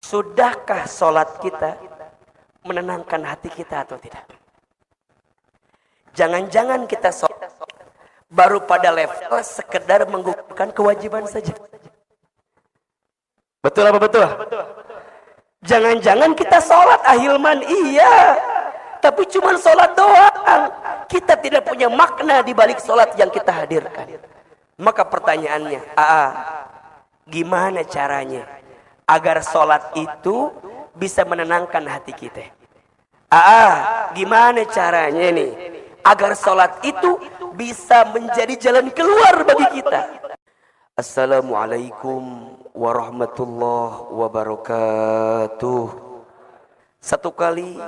Sudahkah sholat kita menenangkan hati kita atau tidak? Jangan-jangan kita sholat baru pada level sekedar menggugurkan kewajiban saja. Betul apa betul? Jangan-jangan kita sholat ahilman, iya, tapi cuma sholat doang. Kita tidak punya makna di balik sholat yang kita hadirkan. Maka pertanyaannya, gimana caranya agar sholat itu bisa menenangkan hati kita? Gimana caranya nih agar sholat itu bisa menjadi jalan keluar bagi kita? Assalamualaikum warahmatullahi wabarakatuh. Satu kali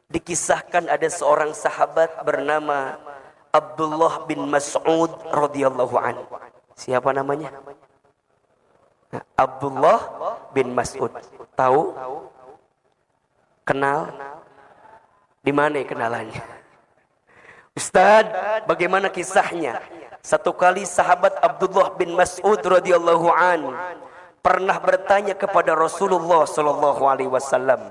dikisahkan ada seorang sahabat bernama Abdullah bin Mas'ud radhiyallahu anhu. Siapa namanya? Abdullah bin Mas'ud. Tahu? Kenal? Di mana kenalannya? Ustaz, bagaimana kisahnya? Satu kali sahabat Abdullah bin Mas'ud radhiyallahu an pernah bertanya kepada Rasulullah sallallahu alaihi wasallam.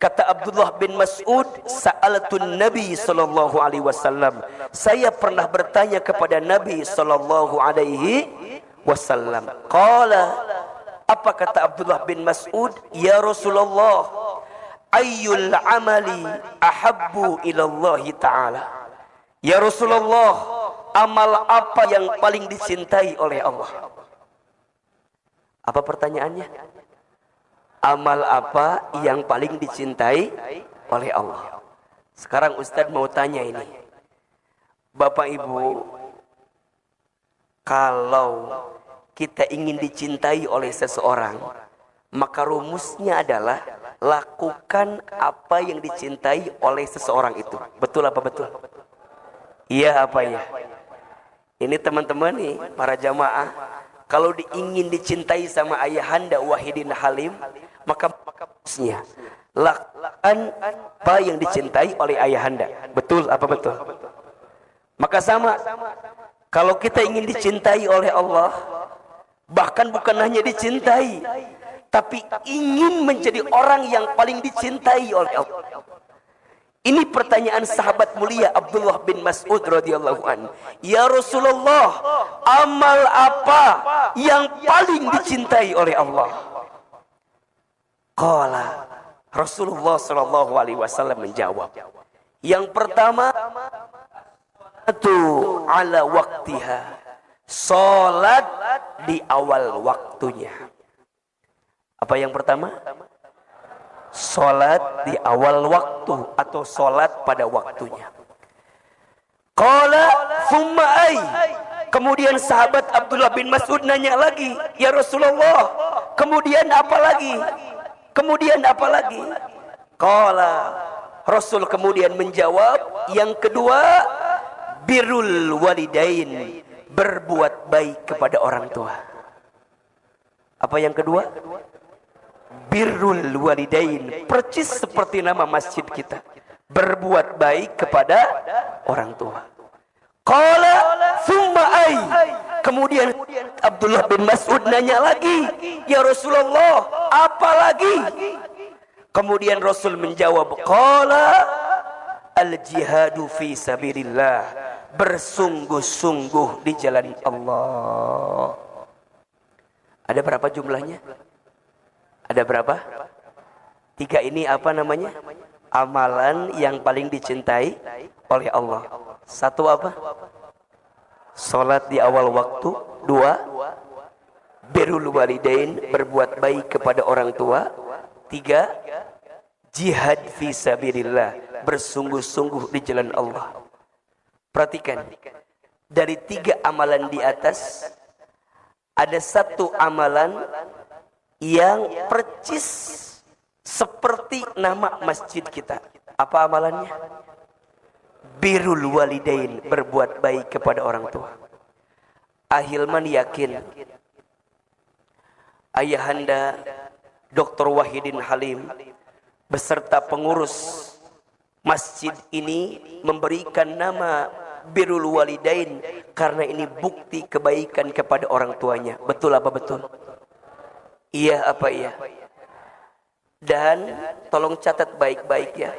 Kata Abdullah bin Mas'ud, sa'alatun Nabi sallallahu alaihi wasallam. Saya pernah bertanya kepada Nabi sallallahu alaihi wasallam. Qala, apa kata Abdullah bin Mas'ud? Ya Rasulullah, ayyul amali ahabbu ila Allah taala. Ya Rasulullah, amal apa yang paling dicintai oleh Allah? Apa pertanyaannya? Amal apa yang paling dicintai oleh Allah? Sekarang Ustadz mau tanya ini. Bapak Ibu, kalau kita ingin dicintai oleh seseorang, maka rumusnya adalah lakukan apa yang dicintai oleh seseorang itu. Betul apa betul? Iya apa ya? Ini teman-teman nih, para jamaah, kalau ingin dicintai sama Ayahanda Wahidin Halim, maka rumusnya lakukan apa yang dicintai oleh Ayahanda. Betul apa betul? Maka sama, kalau kita ingin dicintai oleh Allah, bahkan bukan hanya dicintai, tapi ingin menjadi orang yang paling dicintai oleh Allah. Ini pertanyaan sahabat mulia Abdullah bin Mas'ud radhiyallahu anhu. Ya Rasulullah, amal apa yang paling dicintai oleh Allah? Qala, Rasulullah sallallahu alaihi wasallam menjawab, yang pertama, itu ala waktiha, salat di awal waktunya. Apa yang pertama? Salat di awal waktu atau salat pada waktunya. Qala thumma ay. Kemudian sahabat Abdullah bin Mas'ud nanya lagi, ya Rasulullah, kemudian apa lagi? Kemudian apa lagi? Qala, Rasul kemudian menjawab, yang kedua, birrul walidain, berbuat baik kepada orang tua. Apa yang kedua? Birrul walidain, percis seperti nama masjid kita, berbuat baik kepada orang tua. Qala thumma ay. Kemudian Abdullah bin Mas'ud nanya lagi, ya Rasulullah, apa lagi? Kemudian Rasul menjawab, qala al jihadu fi sabilillah, bersungguh-sungguh di jalan Allah. Ada berapa jumlahnya? Ada berapa? Tiga ini apa namanya? Amalan yang paling dicintai oleh Allah. Satu apa? Salat di awal waktu. Dua, birrul walidain, berbuat baik kepada orang tua. Tiga, jihad fi sabilillah, bersungguh-sungguh di jalan Allah. Perhatikan, dari tiga amalan di atas, ada satu amalan yang percis seperti nama masjid kita. Apa amalannya? Birrul walidain, berbuat baik kepada orang tua. Ahilman yakin Ayahanda Dr. Wahidin Halim beserta pengurus masjid ini memberikan nama birrul walidain karena ini bukti kebaikan kepada orang tuanya. Betul apa betul? Iya apa iya? Dan tolong catat baik-baik ya.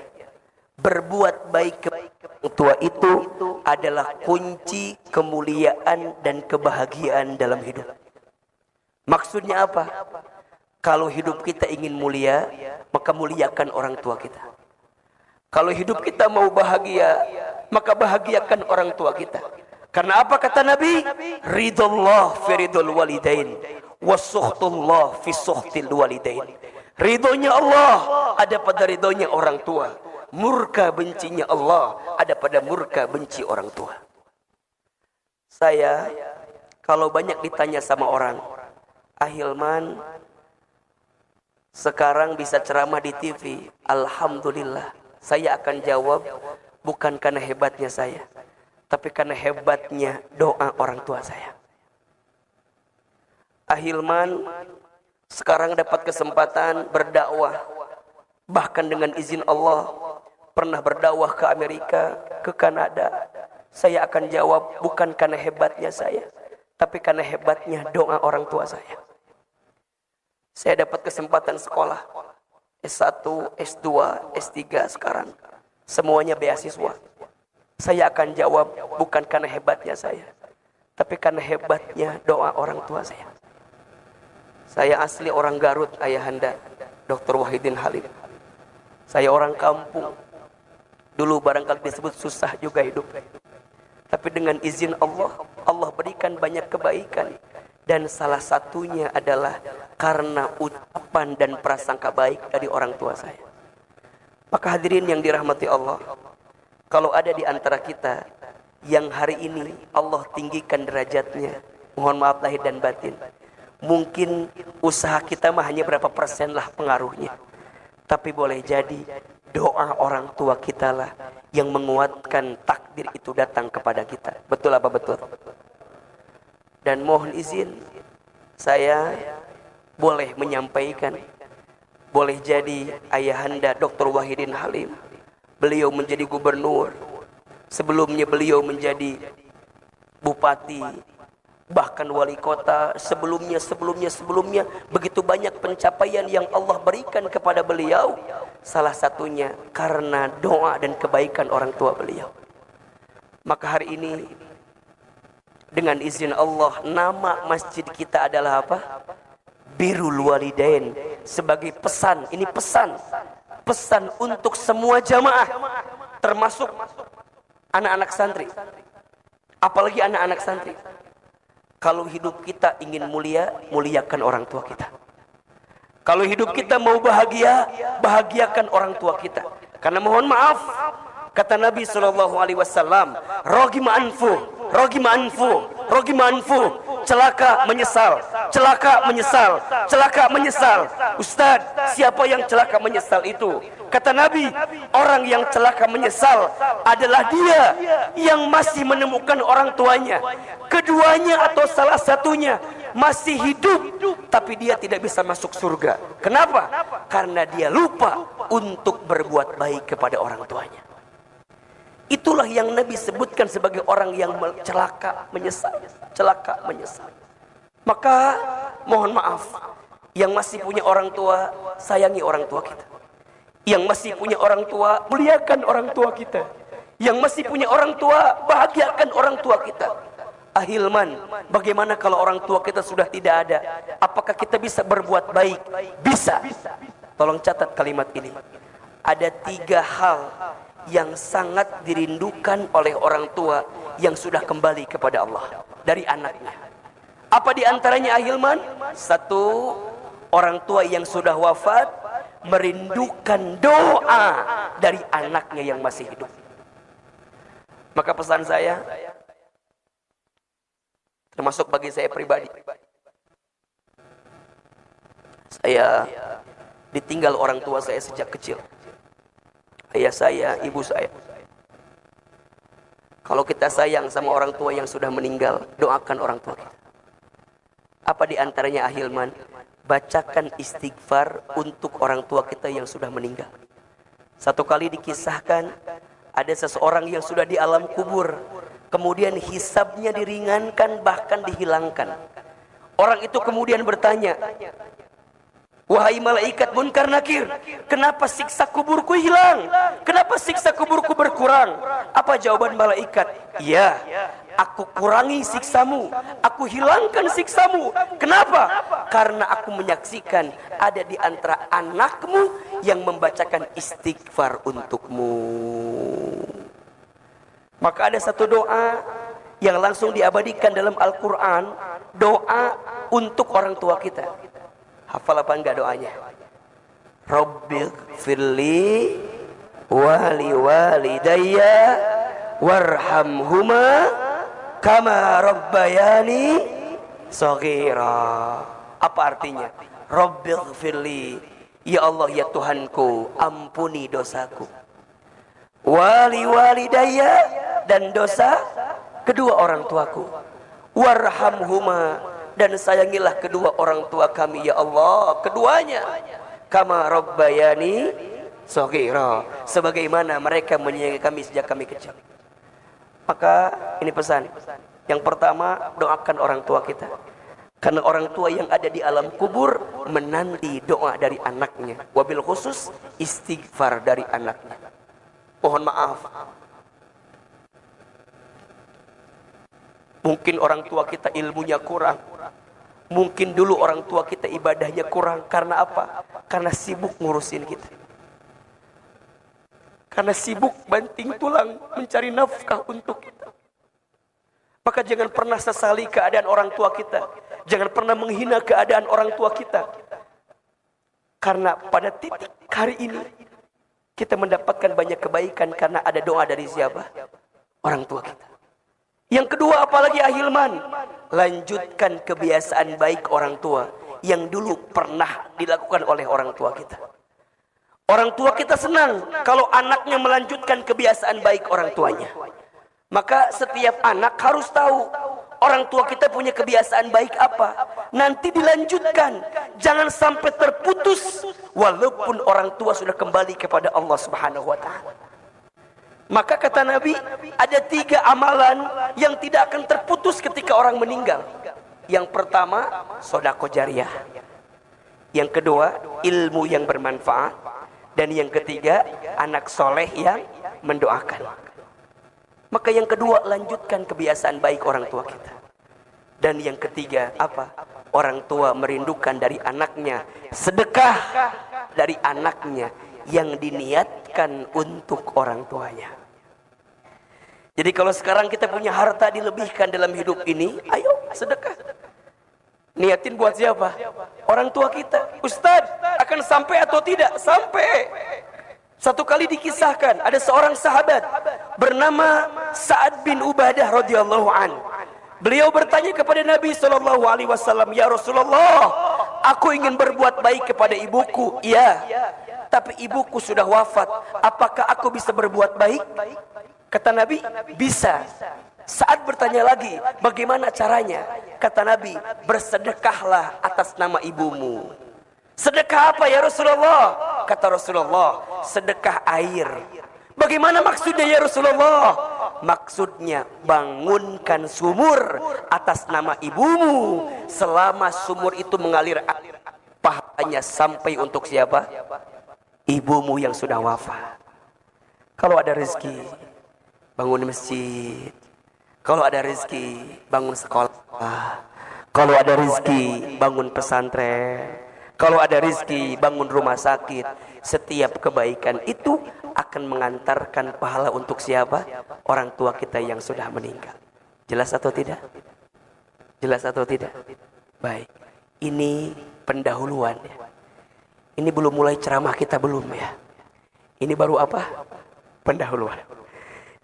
Berbuat baik kepada orang tua itu adalah kunci kemuliaan dan kebahagiaan dalam hidup. Maksudnya apa? Kalau hidup kita ingin mulia, maka muliakan orang tua kita. Kalau hidup kita mau bahagia, maka bahagiakan orang tua kita. Karena apa kata Nabi? Ridullah fi ridul walidain, wasuhtullah fi suhtil walidain. Ridhonya Allah ada pada ridhonya orang tua. Murka bencinya Allah ada pada murka benci orang tua. Saya kalau banyak ditanya sama orang, Ahilman sekarang bisa ceramah di TV, alhamdulillah. Saya akan jawab bukan karena hebatnya saya, tapi karena hebatnya doa orang tua saya. Ahilman sekarang dapat kesempatan berdakwah, bahkan dengan izin Allah pernah berdakwah ke Amerika, ke Kanada. Saya akan jawab bukan karena hebatnya saya, tapi karena hebatnya doa orang tua saya. Saya dapat kesempatan sekolah S1, S2, S3 sekarang. Semuanya beasiswa. Saya akan jawab bukan karena hebatnya saya, tapi karena hebatnya doa orang tua saya. Saya asli orang Garut, ayahanda Dr. Wahidin Halim. Saya orang kampung. Dulu barangkali disebut susah juga hidup. Tapi dengan izin Allah, Allah berikan banyak kebaikan. Dan salah satunya adalah karena ucapan dan prasangka baik dari orang tua saya. Maka hadirin yang dirahmati Allah, kalau ada di antara kita yang hari ini Allah tinggikan derajatnya, mohon maaf lahir dan batin, mungkin usaha kita mah hanya berapa persen lah pengaruhnya. Tapi boleh jadi doa orang tua kita lah yang menguatkan takdir itu datang kepada kita. Betul apa betul? Dan mohon izin, saya boleh menyampaikan, boleh jadi ayahanda Dr. Wahidin Halim, beliau menjadi gubernur, sebelumnya beliau menjadi bupati, bahkan wali kota, sebelumnya, begitu banyak pencapaian yang Allah berikan kepada beliau. Salah satunya karena doa dan kebaikan orang tua beliau. Maka hari ini dengan izin Allah, nama masjid kita adalah apa? Birrul Walidain. Sebagai pesan, ini pesan untuk semua jamaah, termasuk anak-anak santri. Apalagi anak-anak santri. Kalau hidup kita ingin mulia, muliakan orang tua kita. Kalau hidup kita mau bahagia, bahagiakan orang tua kita. Karena mohon maaf, kata Nabi SAW, rogima anfu, celaka menyesal. Ustaz, siapa yang celaka menyesal itu? Kata Nabi, orang yang celaka menyesal adalah dia yang masih menemukan orang tuanya, keduanya atau salah satunya masih hidup, tapi dia tidak bisa masuk surga. Kenapa? Karena dia lupa untuk berbuat baik kepada orang tuanya. Itulah yang Nabi sebutkan sebagai orang yang celaka menyesal. Maka mohon maaf, yang masih punya orang tua, sayangi orang tua kita. Yang masih punya orang tua, muliakan orang tua kita. Yang masih punya orang tua, bahagiakan orang tua kita. Ahilman, bagaimana kalau orang tua kita sudah tidak ada? Apakah kita bisa berbuat baik? Bisa. Tolong catat kalimat ini. Ada 3 hal yang sangat dirindukan oleh orang tua yang sudah kembali kepada Allah dari anaknya. Apa di antaranya Ahilman? 1, orang tua yang sudah wafat merindukan doa dari anaknya yang masih hidup. Maka pesan saya, termasuk bagi saya pribadi, saya ditinggal orang tua saya sejak kecil. Ayah saya, ibu saya. Kalau kita sayang sama orang tua yang sudah meninggal, doakan orang tua kita. Apa di antaranya Ahilman? Bacakan istighfar untuk orang tua kita yang sudah meninggal. Satu kali dikisahkan, ada seseorang yang sudah di alam kubur, kemudian hisabnya diringankan, bahkan dihilangkan. Orang itu kemudian bertanya, Wahai malaikat Munkar Nakir, kenapa siksa kuburku hilang? Kenapa siksa kuburku berkurang? Apa jawaban malaikat? Ya, aku kurangi siksamu, aku hilangkan siksamu. Kenapa? Karena aku menyaksikan ada di antara anakmu yang membacakan istighfar untukmu. Maka ada satu doa yang langsung diabadikan dalam Al-Quran, doa untuk orang tua kita. Hafal apa enggak doanya? Rabbighfirli wali walidayya warhamhuma kama rabbayani shaghira. Apa artinya? Rabbighfirli, ya Allah ya Tuhanku, ampuni dosaku. Wali walidayya, dan dosa kedua orang tuaku. Warhamhuma, dan sayangilah kedua orang tua kami ya Allah, keduanya. Kama rabbayani shaghira, sebagaimana mereka menyayangi kami sejak kami kecil. Maka ini pesan. Yang pertama, doakan orang tua kita. Karena orang tua yang ada di alam kubur menanti doa dari anaknya. Wabil khusus istighfar dari anaknya. Mohon maaf, mungkin orang tua kita ilmunya kurang. Mungkin dulu orang tua kita ibadahnya kurang. Karena apa? Karena sibuk ngurusin kita. Karena sibuk banting tulang mencari nafkah untuk kita. Maka jangan pernah sesali keadaan orang tua kita. Jangan pernah menghina keadaan orang tua kita. Karena pada titik hari ini kita mendapatkan banyak kebaikan karena ada doa dari siapa? Orang tua kita. Yang kedua, apalagi Ahilman, lanjutkan kebiasaan baik orang tua yang dulu pernah dilakukan oleh orang tua kita. Orang tua kita senang kalau anaknya melanjutkan kebiasaan baik orang tuanya. Maka setiap anak harus tahu orang tua kita punya kebiasaan baik apa. Nanti dilanjutkan. Jangan sampai terputus walaupun orang tua sudah kembali kepada Allah Subhanahu wa ta'ala. Maka kata Nabi, ada 3 amalan yang tidak akan terputus ketika orang meninggal. Yang pertama, sedekah jariyah. Yang kedua, ilmu yang bermanfaat. Dan yang ketiga, anak soleh yang mendoakan. Maka yang kedua, lanjutkan kebiasaan baik orang tua kita. Dan yang ketiga, apa? Orang tua merindukan dari anaknya sedekah dari anaknya yang diniatkan untuk orang tuanya. Jadi kalau sekarang kita punya harta dilebihkan dalam hidup ini, ayo sedekah. Niatin buat siapa? Orang tua kita. Ustaz, akan sampai atau tidak? Sampai. Satu kali dikisahkan, ada seorang sahabat bernama Sa'ad bin Ubadah radhiyallahu an. Beliau bertanya kepada Nabi SAW, ya Rasulullah, aku ingin berbuat baik kepada ibuku. Iya, tapi ibuku sudah wafat. Apakah aku bisa berbuat baik? Kata Nabi, bisa. Saat bertanya lagi, bagaimana caranya? Kata Nabi, bersedekahlah atas nama ibumu. Sedekah apa ya Rasulullah? Kata Rasulullah, sedekah air. Bagaimana maksudnya ya Rasulullah? Maksudnya bangunkan sumur atas nama ibumu. Selama sumur itu mengalir, pahalanya sampai untuk siapa? Ibumu yang sudah wafat. Kalau ada rezeki, bangun masjid. Kalau ada rezeki, bangun sekolah. Kalau ada rezeki, bangun pesantren. Kalau ada rezeki, bangun rumah sakit. Setiap kebaikan itu akan mengantarkan pahala untuk siapa? Orang tua kita yang sudah meninggal. Jelas atau tidak? Jelas atau tidak? Baik. Ini pendahuluan. Ini belum mulai ceramah kita, belum ya. Ini baru apa? Pendahuluan.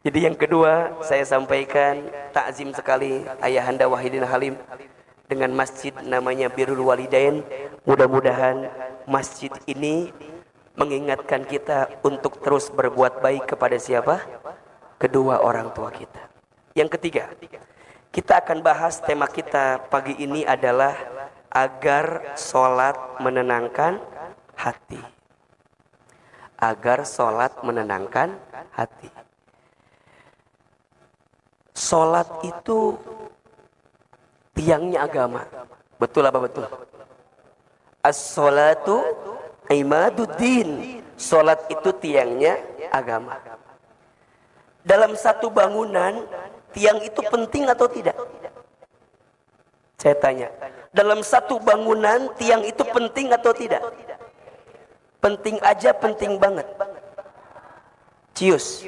Jadi yang kedua saya sampaikan, takzim sekali Ayahanda Wahidin Halim dengan masjid namanya Birrul Walidain. Mudah-mudahan masjid ini mengingatkan kita untuk terus berbuat baik kepada siapa? Kedua orang tua kita. Yang ketiga, kita akan bahas tema kita pagi ini adalah agar sholat menenangkan hati. Agar sholat menenangkan hati. Sholat itu tiangnya agama. Betul apa betul? As-sholatu imaduddin. Salat itu tiangnya agama. Dalam satu bangunan, tiang itu penting atau tidak? Saya tanya, dalam satu bangunan tiang itu penting atau tidak? Penting aja, penting banget. Cius.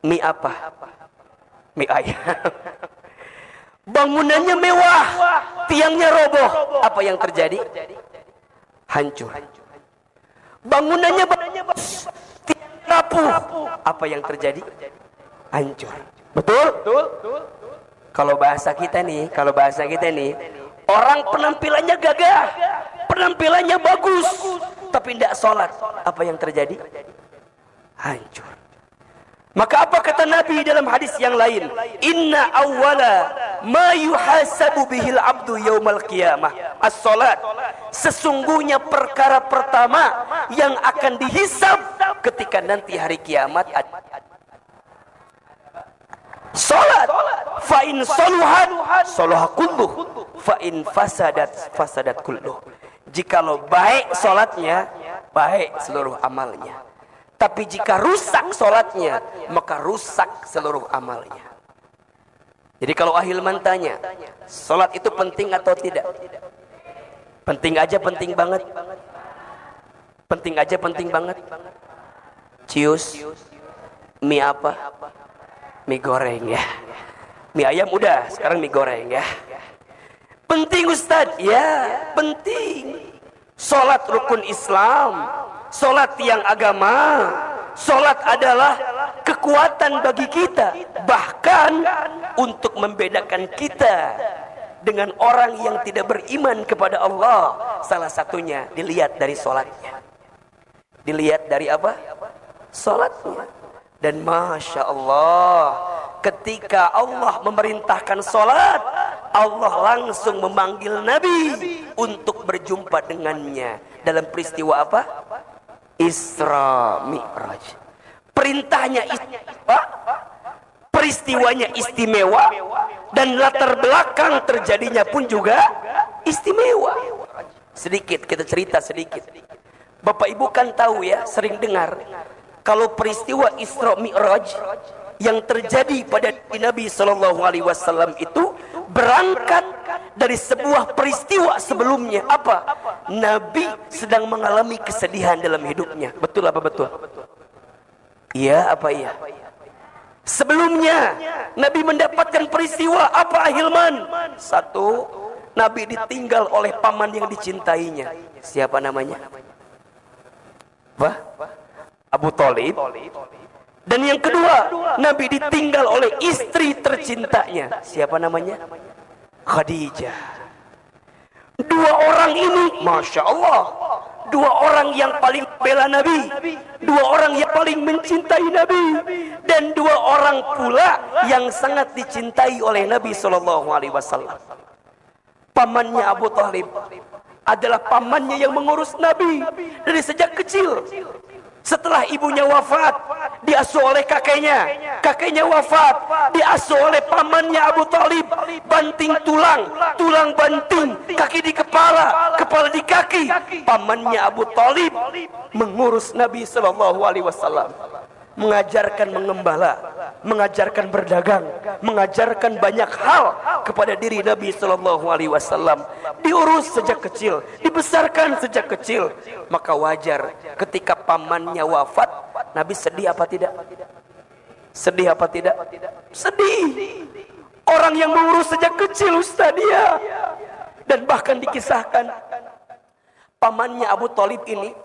Mie apa? Mie ayam. Bangunannya mewah, tiangnya roboh. Apa yang terjadi? Hancur. Bangunannya bagus, tiangnya rapuh. Apa yang terjadi? Hancur. Betul? Kalau bahasa kita nih, orang penampilannya gagah, penampilannya bagus, tapi tidak sholat. Apa yang terjadi? Hancur. Maka apa kata Nabi dalam hadis yang lain? Inna awwala ma yuhasabu bihil abdu yaumal qiyamah as-salat. Sesungguhnya perkara pertama yang akan dihisab ketika nanti hari kiamat salat. Fa in saluhat salaha kulluh, fa in fasadat kulluh. Jikalau baik salatnya, baik seluruh amalnya. Tapi jika rusak salatnya, maka rusak seluruh amalnya. Jadi kalau ahilman tanya, salat itu penting atau tidak? Penting aja, penting banget. Penting aja, penting banget. Cius. Mie apa? Mie goreng ya. Mie ayam udah, sekarang mie goreng ya. Penting Ustaz? Ya, penting. Salat rukun Islam, salat tiang agama. Salat adalah kekuatan bagi kita, bahkan untuk membedakan kita dengan orang yang tidak beriman kepada Allah. Salah satunya dilihat dari salatnya. Dilihat dari apa? Salatnya. Dan Masya Allah, ketika Allah memerintahkan salat, Allah langsung memanggil Nabi untuk berjumpa dengannya. Dalam peristiwa apa? Isra Mi'raj. Perintahnya istimewa, peristiwanya istimewa, dan latar belakang terjadinya pun juga istimewa. Sedikit kita cerita sedikit. Bapak Ibu kan tahu ya, sering dengar kalau peristiwa Isra Mi'raj yang terjadi pada Nabi SAW itu berangkat dari sebuah peristiwa sebelumnya. Apa? Nabi sedang mengalami kesedihan dalam hidupnya. Betul apa betul? Iya apa iya? Sebelumnya Nabi mendapatkan peristiwa apa Ahilman? Satu, Nabi ditinggal oleh paman yang dicintainya. Siapa namanya? Apa? Abu Thalib. Dan yang kedua, Nabi ditinggal oleh istri tercintanya. Siapa namanya? Khadijah. Dua orang ini, Masya Allah, dua orang yang paling bela Nabi, dua orang yang paling mencintai Nabi, dan dua orang pula yang sangat dicintai oleh Nabi SAW. Pamannya Abu Thalib adalah pamannya yang mengurus Nabi dari sejak kecil. Setelah ibunya wafat, diasuh oleh kakeknya. Kakeknya wafat, diasuh oleh pamannya Abu Thalib. Banting tulang, tulang banting, kaki di kepala, kepala di kaki. Pamannya Abu Thalib mengurus Nabi SAW. Mengajarkan mengembala, mengajarkan berdagang, mengajarkan banyak hal kepada diri Nabi SAW. Diurus sejak kecil, dibesarkan sejak kecil. Maka wajar ketika pamannya wafat, Nabi sedih apa tidak? Sedih apa tidak? Sedih. Orang yang mengurus sejak kecil Ustaz dia. Dan bahkan dikisahkan pamannya Abu Thalib ini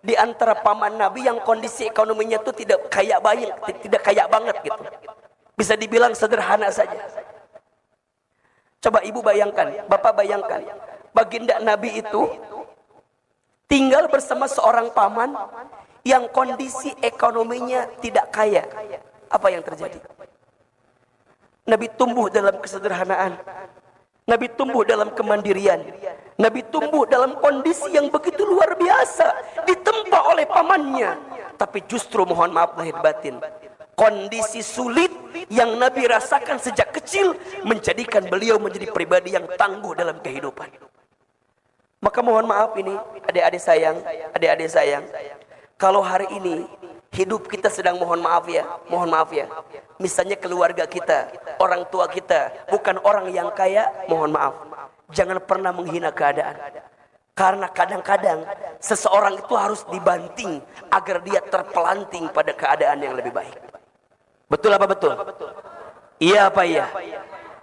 di antara paman Nabi yang kondisi ekonominya itu tidak kaya banget gitu. Bisa dibilang sederhana saja. Coba ibu bayangkan, bapak bayangkan, baginda Nabi itu tinggal bersama seorang paman yang kondisi ekonominya tidak kaya. Apa yang terjadi? Nabi tumbuh dalam kesederhanaan. Nabi tumbuh dalam kemandirian. Nabi tumbuh dalam kondisi yang begitu luar biasa, ditempa oleh pamannya. Tapi justru mohon maaf lahir batin, kondisi sulit yang Nabi rasakan sejak kecil menjadikan beliau menjadi pribadi yang tangguh dalam kehidupan. Maka mohon maaf ini, adik-adik sayang, kalau hari ini hidup kita sedang mohon maaf ya. Misalnya keluarga kita, orang tua kita, bukan orang yang kaya, mohon maaf. Jangan pernah menghina keadaan. Karena kadang-kadang seseorang itu harus dibanting agar dia terpelanting pada keadaan yang lebih baik. Betul apa betul? Iya apa iya?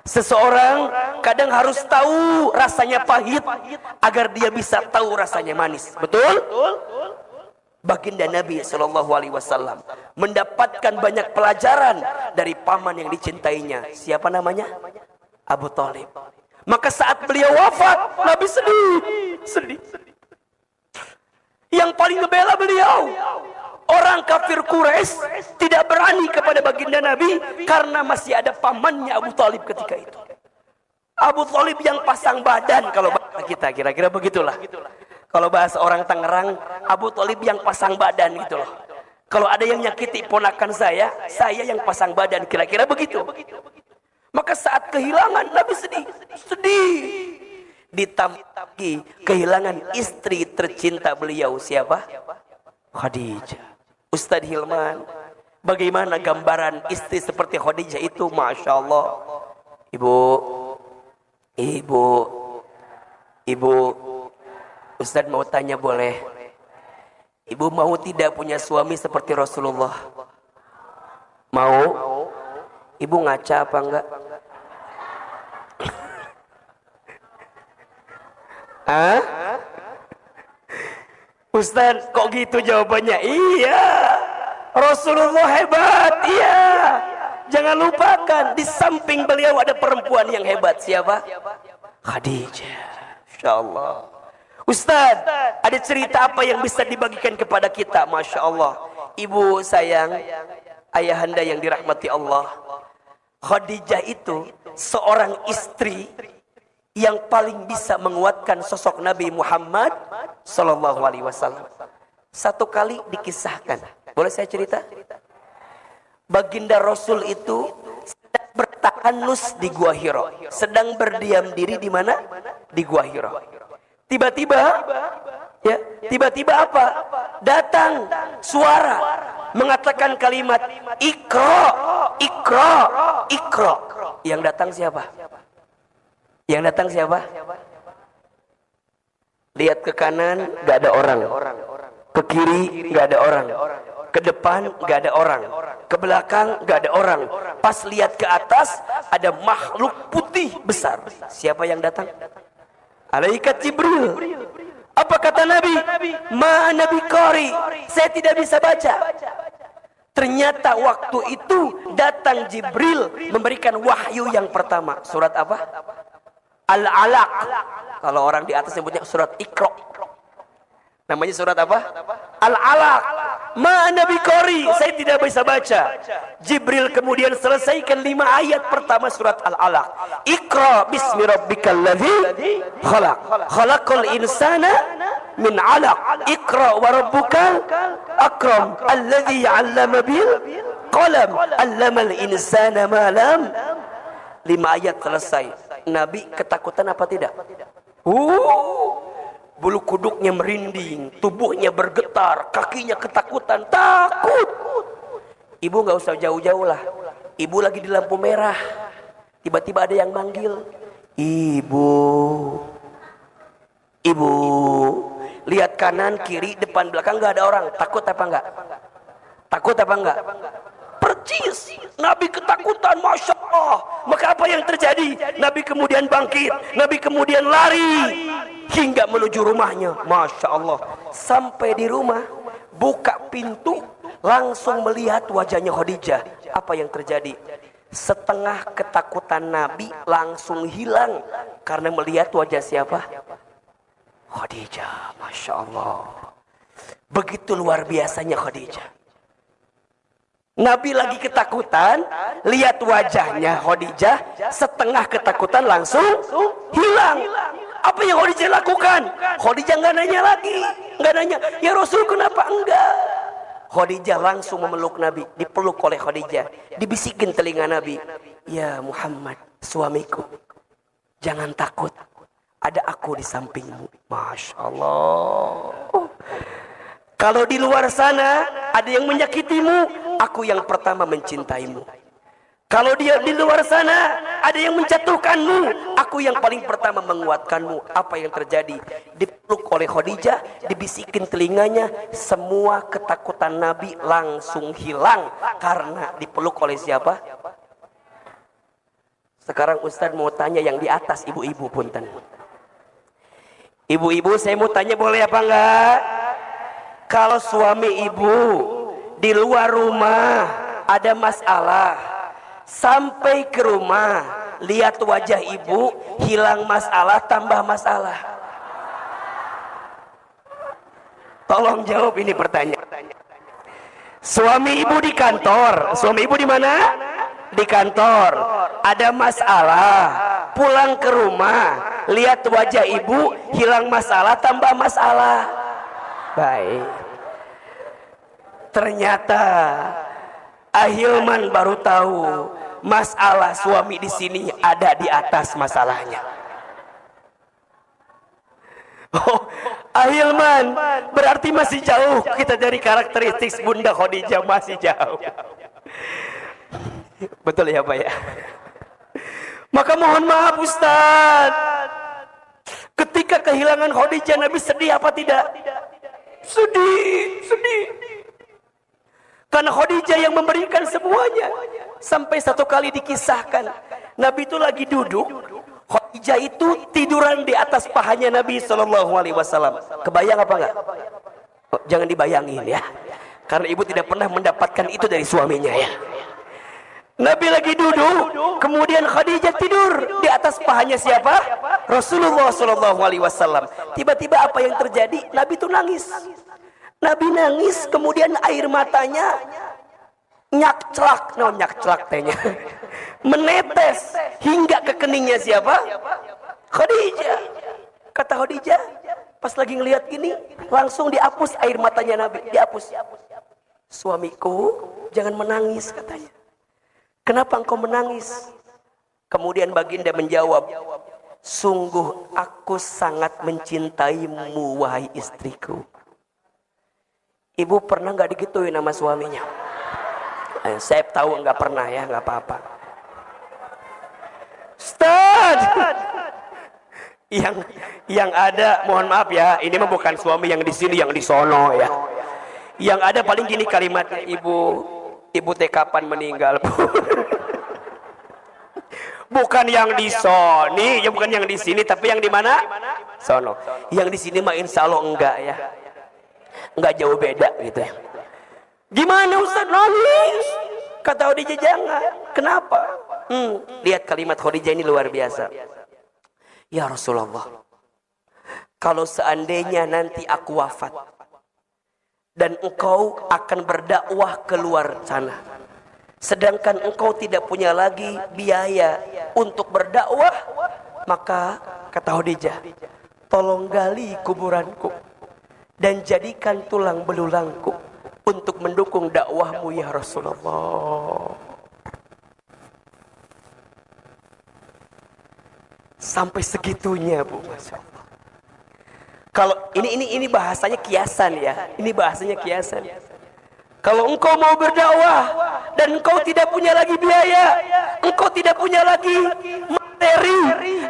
Seseorang kadang harus tahu rasanya pahit agar dia bisa tahu rasanya manis. Betul? Baginda Nabi SAW mendapatkan banyak pelajaran dari paman yang dicintainya. Siapa namanya? Abu Thalib. Maka saat beliau wafat, Nabi sedih. Yang paling ngebela beliau, orang kafir Quraisy tidak berani kepada baginda Nabi karena masih ada pamannya Abu Thalib ketika itu. Abu Thalib yang pasang badan, kalau bahasa kita kira-kira begitulah. Kalau bahasa orang Tangerang, Abu Thalib yang pasang badan gitu loh. Kalau ada yang nyakiti ponakan saya yang pasang badan, kira-kira begitu. Maka saat kehilangan Nabi sedih. Ditambah lagi kehilangan istri tercinta beliau, siapa? Khadijah. Ustadz Hilman, bagaimana gambaran istri seperti Khadijah itu? Masya Allah. Ibu, Ustadz mau tanya boleh? Ibu mau tidak punya suami seperti Rasulullah? Mau? Ibu ngaca apa enggak? Ustaz, kok gitu jawabannya? Iya, Rasulullah hebat. Iya, jangan lupakan di samping beliau ada perempuan yang hebat. Siapa? Khadijah. Insyaallah. Ustaz, ada cerita apa yang bisa dibagikan kepada kita? Masya Allah. Ibu sayang, ayahanda yang dirahmati Allah, Khadijah itu seorang istri yang paling bisa menguatkan sosok Nabi Muhammad sallallahu alaihi wasallam. Satu kali dikisahkan, boleh saya cerita? Baginda Rasul itu sedang bertahanus di Gua Hira, sedang berdiam diri di mana? Di Gua Hira. Tiba-tiba apa? Datang suara mengatakan kalimat Iqra, Iqra, Iqra. Yang datang siapa? Lihat ke kanan, gak ada orang. Ke kiri, gak ada orang. Ke depan, gak ada orang. Ke belakang, gak ada orang. Pas lihat ke atas, ada makhluk putih besar. Siapa yang datang? Malaikat Jibril. Apa kata Nabi? Ma Nabi Qari, saya tidak bisa baca. Ternyata waktu itu datang Jibril memberikan wahyu yang pertama. Surat apa? Al-Alaq. Kalau orang di atas sebutnya surat Iqra. Namanya surat apa? Al-Alaq. Ma Nabi Qari, saya tidak bisa baca. Jibril kemudian selesaikan 5 ayat pertama surat Al-Alaq. Iqra bismi rabbikal ladzi khalaq. Khalaqal insana min 'alaq. Iqra wa rabbukal akram alladzi 'allama bil qalam 'allamal insana ma lam. 5 ayat selesai. Nabi ketakutan apa tidak? Bulu kuduknya merinding, tubuhnya bergetar, kakinya ketakutan, takut. Ibu nggak usah jauh-jauh lah. Ibu lagi di lampu merah, tiba-tiba ada yang manggil, ibu. Lihat kanan, kiri, depan, belakang nggak ada orang. Takut apa enggak? Percis, Nabi ketakutan, Masya Allah. Maka apa yang terjadi? Nabi kemudian bangkit, Nabi kemudian lari hingga menuju rumahnya. Masya Allah. Sampai di rumah, buka pintu, langsung melihat wajahnya Khadijah. Apa yang terjadi? Setengah ketakutan Nabi langsung hilang karena melihat wajah siapa? Khadijah. Masya Allah. Begitu luar biasanya Khadijah. Nabi lagi ketakutan, lihat wajahnya Khadijah, setengah ketakutan langsung hilang. Apa yang Khadijah lakukan? Khadijah nggak nanya lagi, nggak nanya, ya Rasul kenapa enggak? Khadijah langsung memeluk Nabi, dipeluk oleh Khadijah, dibisikin telinga Nabi, ya Muhammad, suamiku, jangan takut. ada aku di sampingmu. Masya Allah. Kalau di luar sana ada yang menyakitimu, aku yang pertama mencintaimu. Kalau dia di luar sana ada yang menjatuhkanmu, aku yang paling pertama menguatkanmu. Apa yang terjadi? Dipeluk oleh Khadijah, dibisikin telinganya, semua ketakutan Nabi langsung hilang karena dipeluk oleh siapa? Sekarang Ustaz mau tanya yang di atas, ibu-ibu punten. Ibu-ibu, saya mau tanya, boleh apa enggak? Kalau suami ibu di luar rumah ada masalah, sampai ke rumah lihat wajah ibu, hilang masalah tambah masalah. Tolong jawab ini pertanyaan. Suami ibu di kantor, suami ibu di mana? Di kantor. Ada masalah, pulang ke rumah lihat wajah ibu, hilang masalah tambah masalah. Baik. Ternyata Ahilman baru tahu masalah suami di sini ada di atas masalahnya. Oh, Ahilman berarti masih jauh kita dari karakteristik Bunda Khadijah, masih jauh. Betul ya Pak ya? Maka mohon maaf Ustaz, ketika kehilangan Khadijah Nabi sedih apa tidak? Sedih. Karena Khadijah yang memberikan semuanya. Sampai satu kali dikisahkan, Nabi itu lagi duduk, Khadijah itu tiduran di atas pahanya Nabi SAW. Kebayang apa enggak? Oh, jangan dibayangin ya, karena ibu tidak pernah mendapatkan itu dari suaminya ya. Nabi lagi duduk, kemudian Khadijah tidur di atas pahanya siapa? Rasulullah SAW. Tiba-tiba apa yang terjadi? Nabi itu nangis. Nabi nangis, kemudian air matanya nyakcelak, tehnya menetes hingga ke keningnya siapa? Khadijah. Kata Khadijah, pas lagi ngelihat gini, langsung dihapus air matanya Nabi, dihapus. Suamiku, jangan menangis katanya. Kenapa engkau menangis? Kemudian baginda menjawab, sungguh aku sangat mencintaimu wahai istriku. Ibu pernah nggak digituin sama suaminya? Saya tahu nggak pernah ya, nggak apa-apa. Ustaz, yang ada, mohon maaf ya, ini mah bukan suami yang di sini, yang di sono ya. Yang ada paling gini kalimatnya, ibu teh kapan meninggal? Bukan yang di sini, ya bukan yang di sini, tapi yang di mana? Sono. Yang di sini mah insya Allah enggak ya. Enggak jauh beda gitu ya. Gimana Ustaz? Nangis. Kata Khadijah, jangan. Kenapa? Lihat kalimat Khadijah ini luar biasa. Ya Rasulullah, kalau seandainya nanti aku wafat dan engkau akan berdakwah keluar sana, sedangkan engkau tidak punya lagi biaya untuk berdakwah, maka kata Khadijah, tolong gali kuburanku dan jadikan tulang belulangku untuk mendukung dakwahmu ya Rasulullah. Sampai segitunya Bu, Masya Allah. Kalau ini bahasanya kiasan ya, ini bahasanya kiasan. Kalau engkau mau berdakwah dan engkau tidak punya lagi biaya, engkau tidak punya lagi materi,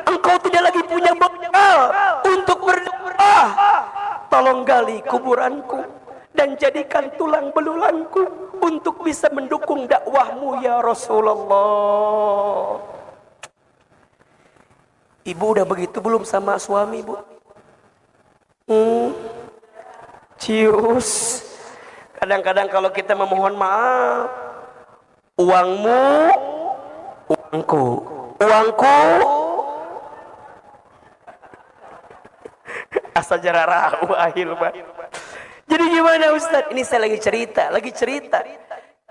engkau tidak lagi punya bekal untuk berdakwah, tolong gali kuburanku dan jadikan tulang belulangku untuk bisa mendukung dakwahmu ya Rasulullah. Ibu udah begitu belum sama suami Bu? Cius. Kadang-kadang kalau kita memohon maaf, uangmu, uangku, uangku, asal jarak rahu akhir Pak. Jadi gimana Ustaz? Ini saya lagi cerita.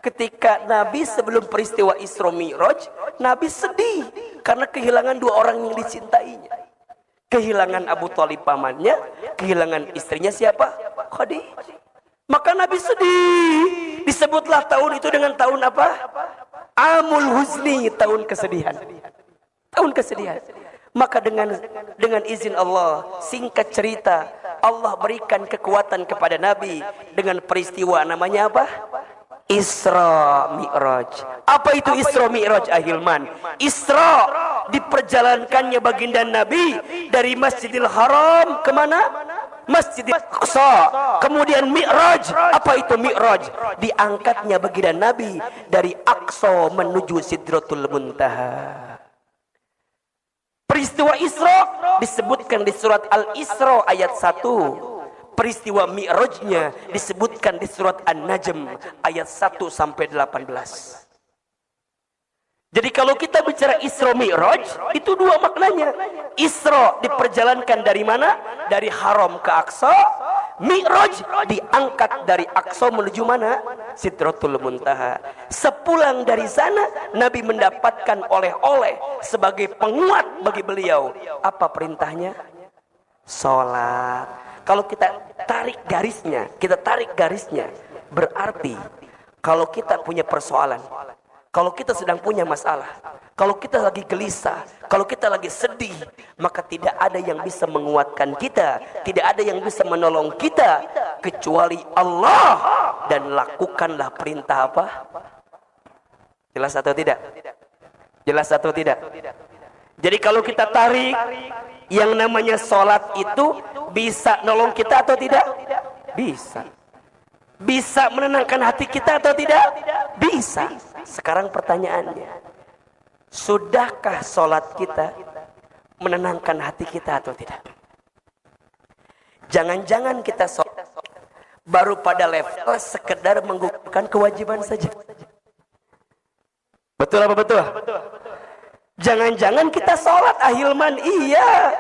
Ketika Nabi sebelum peristiwa Isra Mi'raj, Nabi sedih karena kehilangan dua orang yang dicintainya. Kehilangan Abu Thalib pamannya, kehilangan istrinya siapa? Khadijah. Maka Nabi sedih. Disebutlah tahun itu dengan tahun apa? Amul Huzni, tahun kesedihan. Tahun kesedihan. Maka dengan izin Allah, singkat cerita, Allah berikan kekuatan kepada Nabi dengan peristiwa namanya apa? Isra Mi'raj. Apa itu Isra Mi'raj, Ahilman? Isra diperjalankannya baginda Nabi dari Masjidil Haram kemana? Masjidil Aqsa. Kemudian Mi'raj. Apa itu Mi'raj? Diangkatnya baginda Nabi dari Aqsa menuju Sidratul Muntaha. Peristiwa Isra disebutkan di surat Al-Isra ayat 1. Peristiwa Mi'rajnya disebutkan di surat An-Najm ayat 1 sampai 18. Jadi kalau kita bicara Isra Mi'raj, itu dua maknanya. Isra diperjalankan dari mana? Dari Haram ke Aqsa. Mi'raj diangkat dari Aqsa menuju mana? Sidratul Muntaha. Sepulang dari sana, Nabi mendapatkan oleh-oleh sebagai penguat bagi beliau. Apa perintahnya? Sholat. Kalau kita tarik garisnya, berarti kalau kita punya persoalan, kalau kita sedang punya masalah, kalau kita lagi gelisah, kalau kita lagi sedih, maka tidak ada yang bisa menguatkan kita, tidak ada yang bisa menolong kita kecuali Allah. Dan lakukanlah perintah apa? Jelas atau tidak? Jelas atau tidak? Jadi kalau kita tarik, yang namanya sholat itu bisa nolong kita atau tidak? Bisa. Bisa menenangkan hati kita atau tidak? Bisa. Sekarang pertanyaannya, sudahkah sholat kita menenangkan hati kita atau tidak? Jangan-jangan kita sholat baru pada level sekedar menggugurkan kewajiban saja. Betul apa betul? Jangan-jangan kita sholat, Ahilman, iya,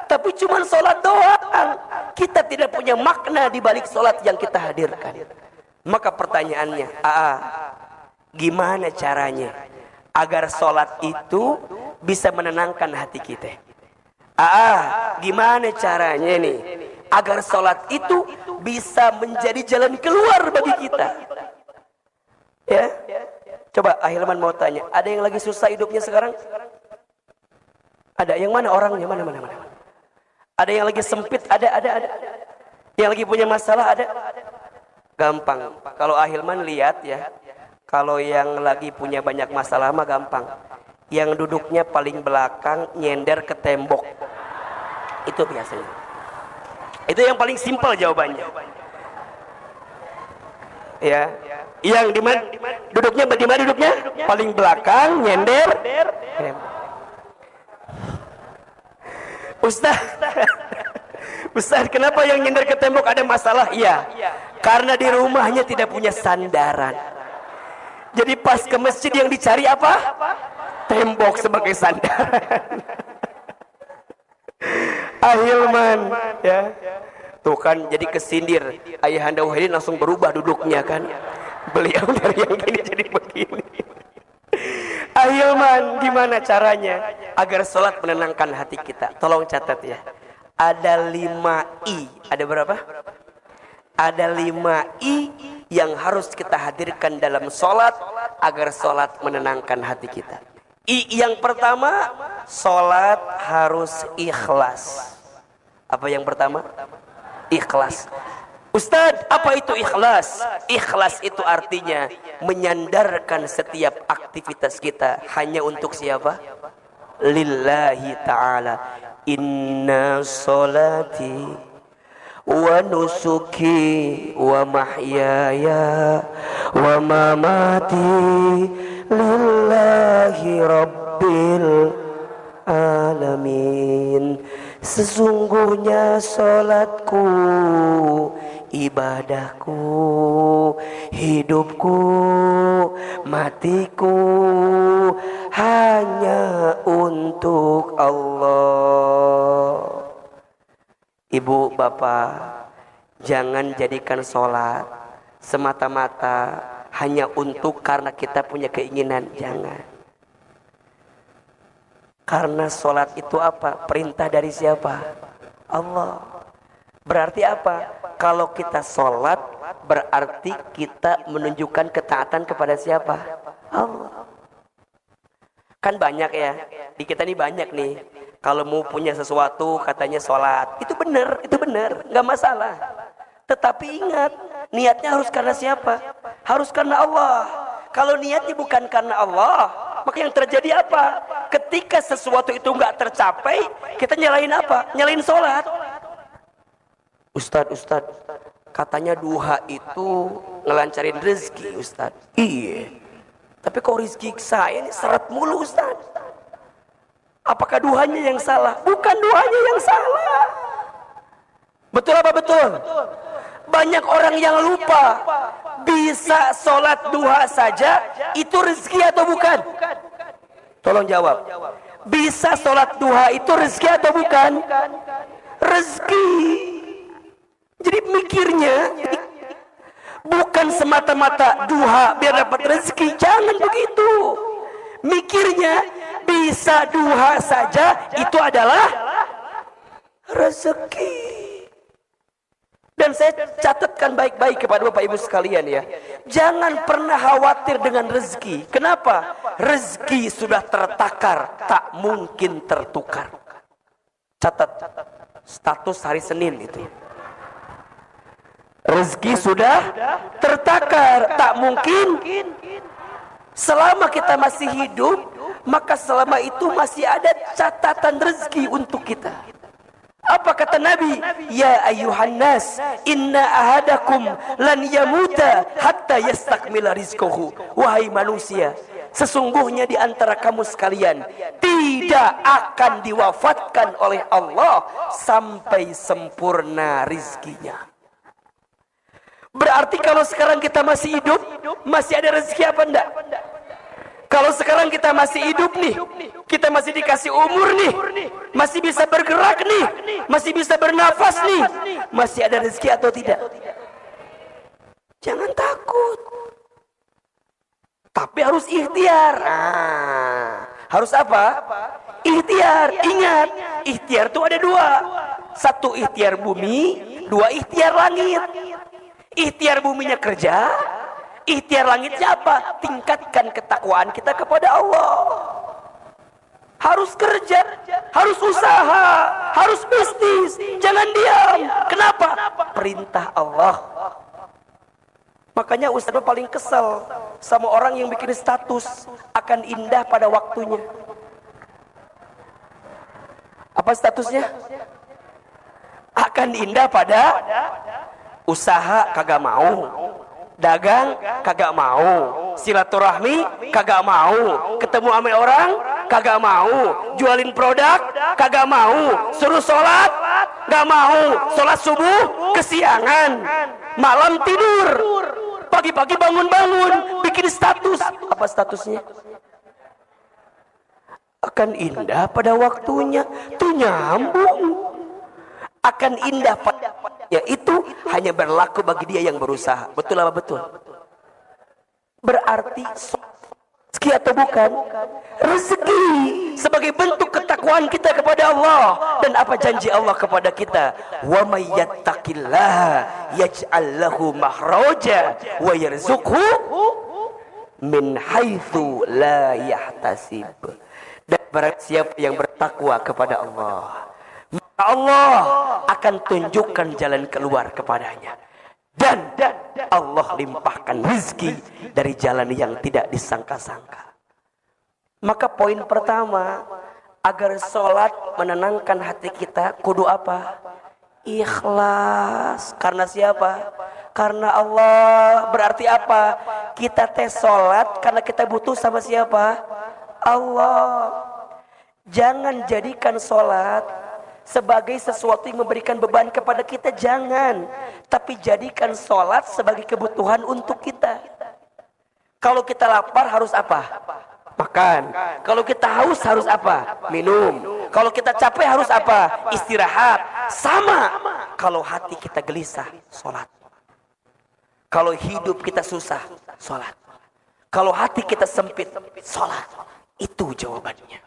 tapi cuma sholat doang. Kita tidak punya makna di balik sholat yang kita hadirkan. Maka pertanyaannya, gimana caranya agar sholat itu bisa menenangkan hati kita? Gimana caranya nih agar sholat itu bisa menjadi jalan keluar bagi kita? Ya, coba Ahilman mau tanya, ada yang lagi susah hidupnya sekarang? Ada yang mana orangnya? Mana? Ada yang lagi sempit? Ada. Yang lagi punya masalah? Ada. Gampang. Kalau Ahilman lihat ya, kalau yang lagi punya banyak masalah mah gampang. Yang duduknya paling belakang nyender ke tembok. Itu biasanya. Itu yang paling simpel jawabannya. Ya. Yang di mana duduknya? Paling belakang nyender tembok. Ustaz, kenapa yang nyender ke tembok ada masalah? Iya, karena di rumahnya tidak punya sandaran. Jadi pas ke masjid yang dicari apa? Tembok sebagai sandaran. Ahilman, ya. Tuh kan jadi kesindir. Ayahanda Wahidin langsung berubah duduknya kan. Beliau dari yang gini jadi begini. Ahilman, gimana caranya agar sholat menenangkan hati kita? Tolong catat ya. Ada 5 I. Ada berapa? Ada 5 I yang harus kita hadirkan dalam sholat agar sholat menenangkan hati kita. I yang pertama, sholat harus ikhlas. Apa yang pertama? Ikhlas. Ustadz, apa itu ikhlas? Ikhlas itu artinya menyandarkan setiap aktivitas kita hanya untuk siapa? Lillahi ta'ala. Inna sholati wa nusuki wa mahyaya wa mamati lillahi rabbil alamin. Sesungguhnya sholatku, ibadahku, hidupku, matiku hanya untuk Allah. Ibu, bapak, jangan jadikan sholat semata-mata hanya untuk karena kita punya keinginan. Jangan. Karena sholat itu apa? Perintah dari siapa? Allah. Berarti apa? Kalau kita sholat, berarti kita menunjukkan ketaatan kepada siapa? Allah. Kan banyak ya, di kita ini banyak nih. Kalau mau punya sesuatu katanya sholat. Itu benar, nggak masalah. Tetapi ingat, niatnya harus karena siapa? Harus karena Allah. Kalau niatnya bukan karena Allah, maka yang terjadi apa? Ketika sesuatu itu nggak tercapai, kita nyalain apa? Nyalain sholat. Ustadz, katanya duha itu ngelancarin rezeki, Ustadz. Iya. Tapi kok rezeki saya ini seret mulu, Ustadz. Apakah duhanya yang salah? Bukan duhanya yang salah. Betul apa betul? Banyak orang yang lupa. Bisa sholat duha saja, itu rezeki atau bukan? Tolong jawab. Bisa sholat duha itu rezeki atau bukan? Rezeki. Jadi mikirnya bukan semata-mata duha biar dapat rezeki. Jangan begitu. Mikirnya bisa duha saja itu adalah rezeki. Dan saya catatkan baik-baik kepada Bapak Ibu sekalian ya. Jangan pernah khawatir dengan rezeki. Kenapa? Rezeki sudah tertakar, tak mungkin tertukar. Catat status hari Senin itu. Rezeki sudah tertakar, tak mungkin. Selama kita masih hidup, maka selama itu masih ada catatan rezeki untuk kita. Apa kata Nabi? Ya ayuhan nas, inna ahadakum lan yamuta hatta yastakmila rizquhu. Wahai manusia, sesungguhnya di antara kamu sekalian tidak akan diwafatkan oleh Allah sampai sempurna rizkinya. Berarti kalau sekarang kita masih hidup, masih ada rezeki apa enggak? Kalau sekarang kita masih hidup nih, kita masih dikasih umur nih, masih bisa bergerak nih, masih bisa bernafas nih, masih ada rezeki atau tidak? Jangan takut. Tapi harus ikhtiar. Harus apa? Ikhtiar. Ingat, ikhtiar itu ada dua. Satu ikhtiar bumi, dua ikhtiar langit. Ikhtiar buminya kerja, ikhtiar langitnya apa? Tingkatkan ketakwaan kita kepada Allah. Harus kerja, harus usaha, harus bisnis. Jangan diam. Kenapa? Perintah Allah. Makanya Ustaz paling kesel sama orang yang bikin status akan indah pada waktunya. Apa statusnya? Akan indah pada usaha kagak mau, dagang kagak mau, silaturahmi kagak mau, ketemu sama orang kagak mau, jualin produk kagak mau, suruh sholat gak mau, sholat subuh kesiangan, malam tidur, pagi-pagi bangun-bangun bikin status. Apa statusnya? Akan indah pada waktunya. Tuh nyambung. Akan indah pada waktunya itu hanya berlaku bagi dia yang berusaha. Betul apa betul? Berarti rezeki atau bukan? Rezeki sebagai bentuk ketakwaan kita kepada Allah. Dan apa janji Allah kepada kita? Wa may yattaqillaha yaj'al lahu makhraja wa yarzuqhu min haitsu la yahtasib. Dan barang siapa yang bertakwa kepada Allah, maka Allah akan tunjukkan jalan keluar kepadanya. Dan Allah limpahkan rezeki dari jalan yang tidak disangka-sangka. Maka poin pertama, agar sholat menenangkan hati kita, kudu apa? Ikhlas. Karena siapa? Karena Allah. Berarti apa? Kita tes sholat karena kita butuh sama siapa? Allah. Jangan jadikan sholat sebagai sesuatu yang memberikan beban kepada kita, jangan. Tapi jadikan sholat sebagai kebutuhan untuk kita. Kalau kita lapar harus apa? Makan. Kalau kita haus harus apa? Minum. Kalau kita capek harus apa? Istirahat. Sama. Kalau hati kita gelisah, sholat. Kalau hidup kita susah, sholat. Kalau hati kita sempit, sholat. Itu jawabannya.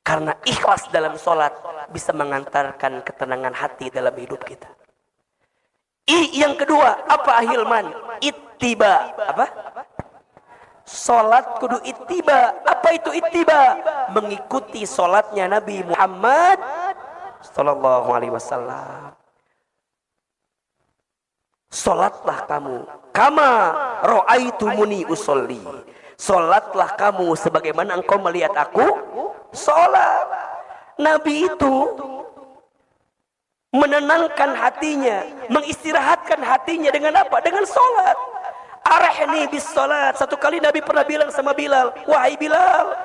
Karena ikhlas dalam sholat bisa mengantarkan ketenangan hati dalam hidup kita. Yang kedua, apa ahilman? Ittiba. Apa? Salat kudu ittiba. Apa itu ittiba? Mengikuti salatnya Nabi Muhammad sallallahu alaihi wasallam. Salatlah kamu kama ra'aitumuni usolli. Salatlah kamu sebagaimana engkau melihat aku salat. Nabi itu menenangkan hatinya, mengistirahatkan hatinya dengan apa? Dengan salat. Arahni bis salat. Satu kali Nabi pernah bilang sama Bilal, wahai Bilal,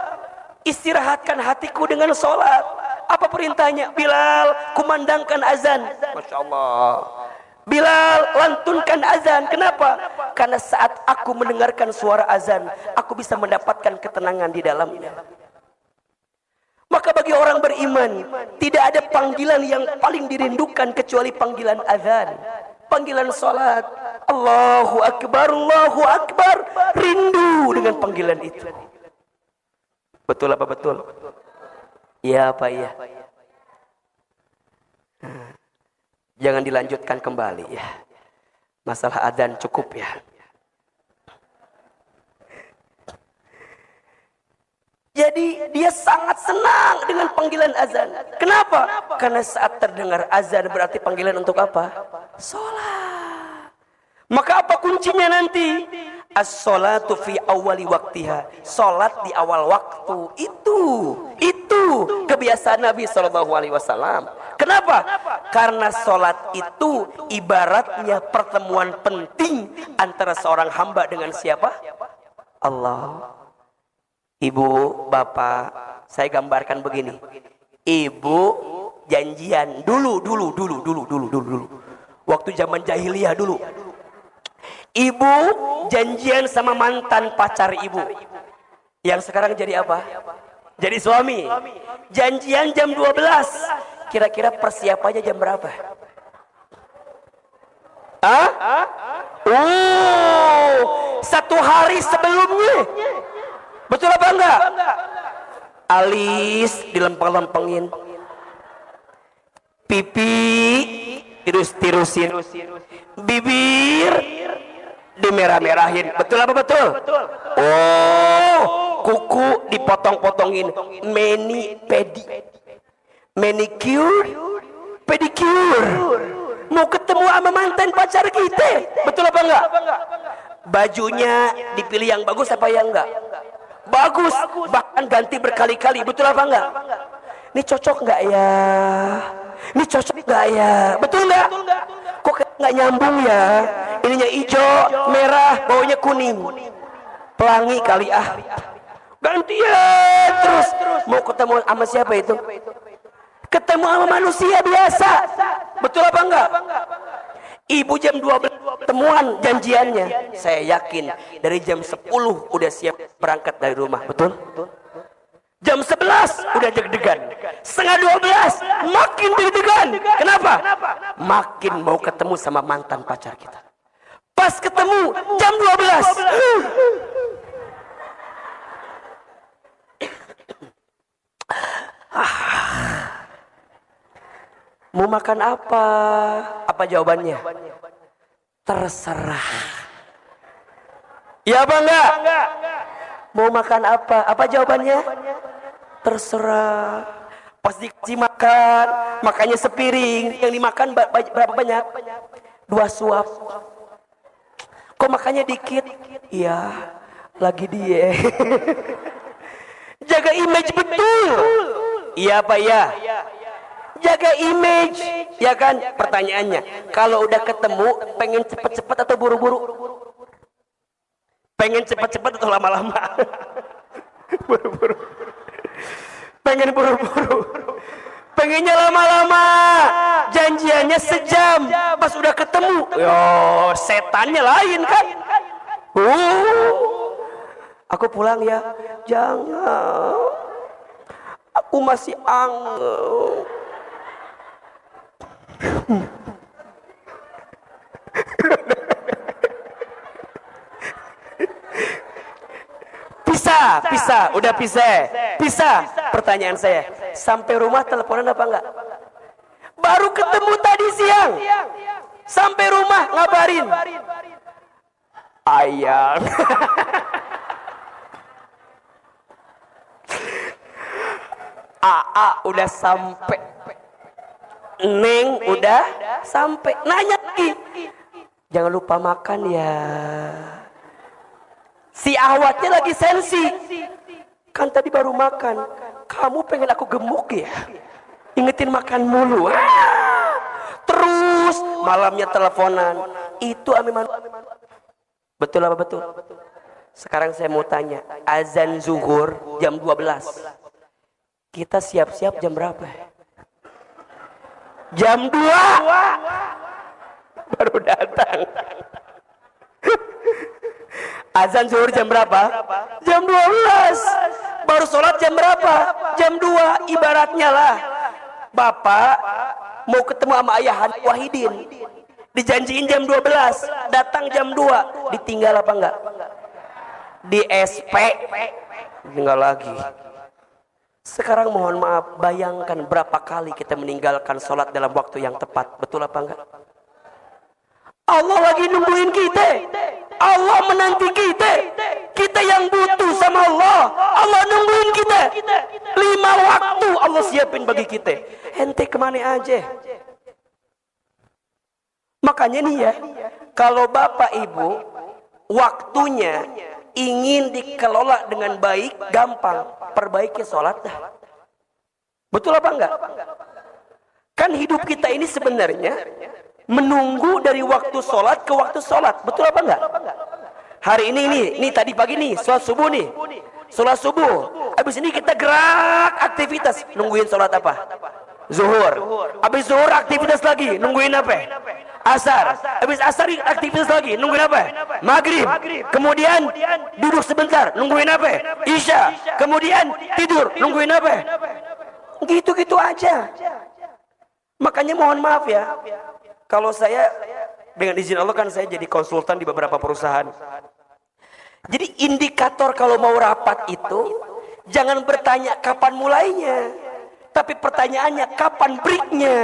istirahatkan hatiku dengan salat. Apa perintahnya? Bilal, kumandangkan azan. Masya Allah. Bilal, lantunkan azan. Kenapa? Karena saat aku mendengarkan suara azan, aku bisa mendapatkan ketenangan di dalamnya. Maka bagi orang beriman, tidak ada panggilan yang paling dirindukan kecuali panggilan azan, panggilan salat. Allahu Akbar, Allahu Akbar. Rindu dengan panggilan itu. Betul apa betul? Iya apa iya? Jangan dilanjutkan kembali ya. Masalah adzan cukup ya. Jadi dia sangat senang dengan panggilan azan. Kenapa? Karena saat terdengar azan berarti panggilan untuk apa? Salat. Maka apa kuncinya nanti? As-salatu fi awwali waktiha. Salat di awal waktu. Itu kebiasaan Nabi SAW. Kenapa? Karena salat itu ibaratnya pertemuan penting antara seorang hamba dengan siapa? Allah. Ibu, bapak, saya gambarkan begini. Ibu janjian dulu. Waktu zaman jahiliyah dulu. Ibu janjian sama mantan pacar ibu. Yang sekarang jadi apa? Jadi suami. Janjian jam 12. Kira-kira persiapannya jam berapa? Satu hari sebelumnya. Betul apa enggak? Alis dilempeng-lempengin. Pipi tirus-tirusin. Bibir dimerah-merahin. Betul apa betul? Oh, kuku dipotong-potongin. Manicure, pedicure. Mau ketemu sama mantan pacar kita. Betul apa enggak? Bajunya dipilih yang bagus apa yang enggak? Bagus, bahkan ganti berkali-kali. Betul apa enggak? Ini cocok enggak ya? Ini cocok enggak ya? Betul enggak? Kok enggak nyambung ya? Ininya hijau, merah, baunya kuning. Pelangi kali ah. Gantian terus. Mau ketemu sama siapa itu? Ketemu sama manusia biasa. Betul apa enggak? Ibu jam 12 temuan janjiannya. Saya yakin dari jam 10 udah siap berangkat dari rumah. Betul? Jam 11 udah deg-degan. Setengah 12 makin deg-degan. Kenapa? Makin mau ketemu sama mantan pacar kita. Pas ketemu jam 12. Mau makan apa? Apa jawabannya? Terserah. Ya apa enggak? Mau makan apa? Apa jawabannya? Terserah. Pas dikasih makan, makannya sepiring. Yang dimakan berapa banyak? 2 suap. Kok makannya dikit? Iya, lagi diet. Jaga image betul. Iya apa ya? Jaga image, ya kan? Pertanyaannya, kalau udah ketemu, pengen cepet-cepet atau buru-buru? Pengen cepet-cepet atau lama-lama? Buru-buru. Pengen buru-buru. Pengennya lama-lama. Janjiannya sejam. Pas udah ketemu, yo setannya lain kan? Aku pulang ya. Jangan. Aku masih angel. Pisah, udah pisah. Pertanyaan saya, sampai rumah teleponan apa enggak? Baru ketemu tadi siang, sampai rumah ngabarin, ayang, udah sampai, Neng udah sampai, nanya lagi, jangan lupa makan ya. Si awatnya lagi sensi, kan tadi baru makan, kamu pengen aku gemuk ya, ingetin makan mulu. Terus malamnya teleponan, itu Amiman. Betul apa betul? Sekarang saya mau tanya, azan zuhur jam 12, kita siap-siap jam berapa? Jam 2 baru datang. Azan zuhur jam berapa? Jam 12. Baru sholat jam berapa? Jam 2. Ibaratnya lah, bapak mau ketemu sama ayah Wahidin, dijanjiin jam 12, datang jam 2, ditinggal apa enggak? Di SP tinggal lagi. Sekarang mohon maaf, bayangkan berapa kali kita meninggalkan sholat dalam waktu yang tepat. Betul apa enggak? Allah lagi nungguin kita, Allah menanti kita, kita yang butuh sama Allah. Allah nungguin kita, 5 waktu Allah siapin bagi kita. Ente kemana aja? Makanya nih ya, kalau bapak ibu waktunya ingin dikelola dengan baik, gampang, perbaiki sholat dah. Betul apa enggak? Kan hidup kita ini sebenarnya menunggu dari waktu sholat ke waktu sholat. Betul apa enggak? Hari ini tadi pagi nih, sholat subuh nih, sholat subuh. Habis ini kita gerak aktivitas, nungguin sholat apa? Zuhur. Habis zuhur aktivitas lagi, nungguin apa? Asar. Habis asar aktivitas lagi, nungguin apa? Maghrib. Kemudian duduk sebentar, nungguin apa? Isya. Kemudian tidur, nungguin apa? Gitu-gitu aja. Makanya mohon maaf ya, kalau saya dengan izin Allah kan saya jadi konsultan di beberapa perusahaan. Jadi indikator kalau mau rapat itu jangan bertanya kapan mulainya, tapi pertanyaannya kapan breaknya,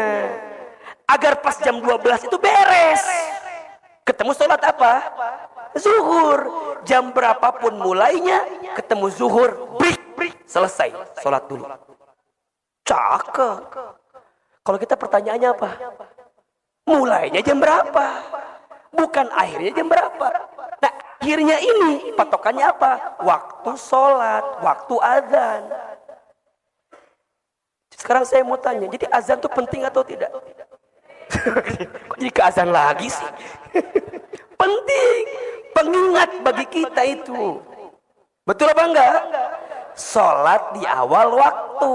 agar pas jam 12 itu beres. Ketemu sholat apa? Zuhur. Jam berapapun mulainya, ketemu zuhur, break, selesai, sholat dulu. Cakep. Kalau kita pertanyaannya apa? Mulainya jam berapa? Bukan akhirnya jam berapa. Nah, akhirnya ini patokannya apa? Waktu sholat, waktu azan. Sekarang saya mau tanya, jadi azan itu penting atau tidak? Kok jadi ke azan lagi sih? Penting, pengingat bagi kita itu. Betul apa enggak? Sholat di awal waktu.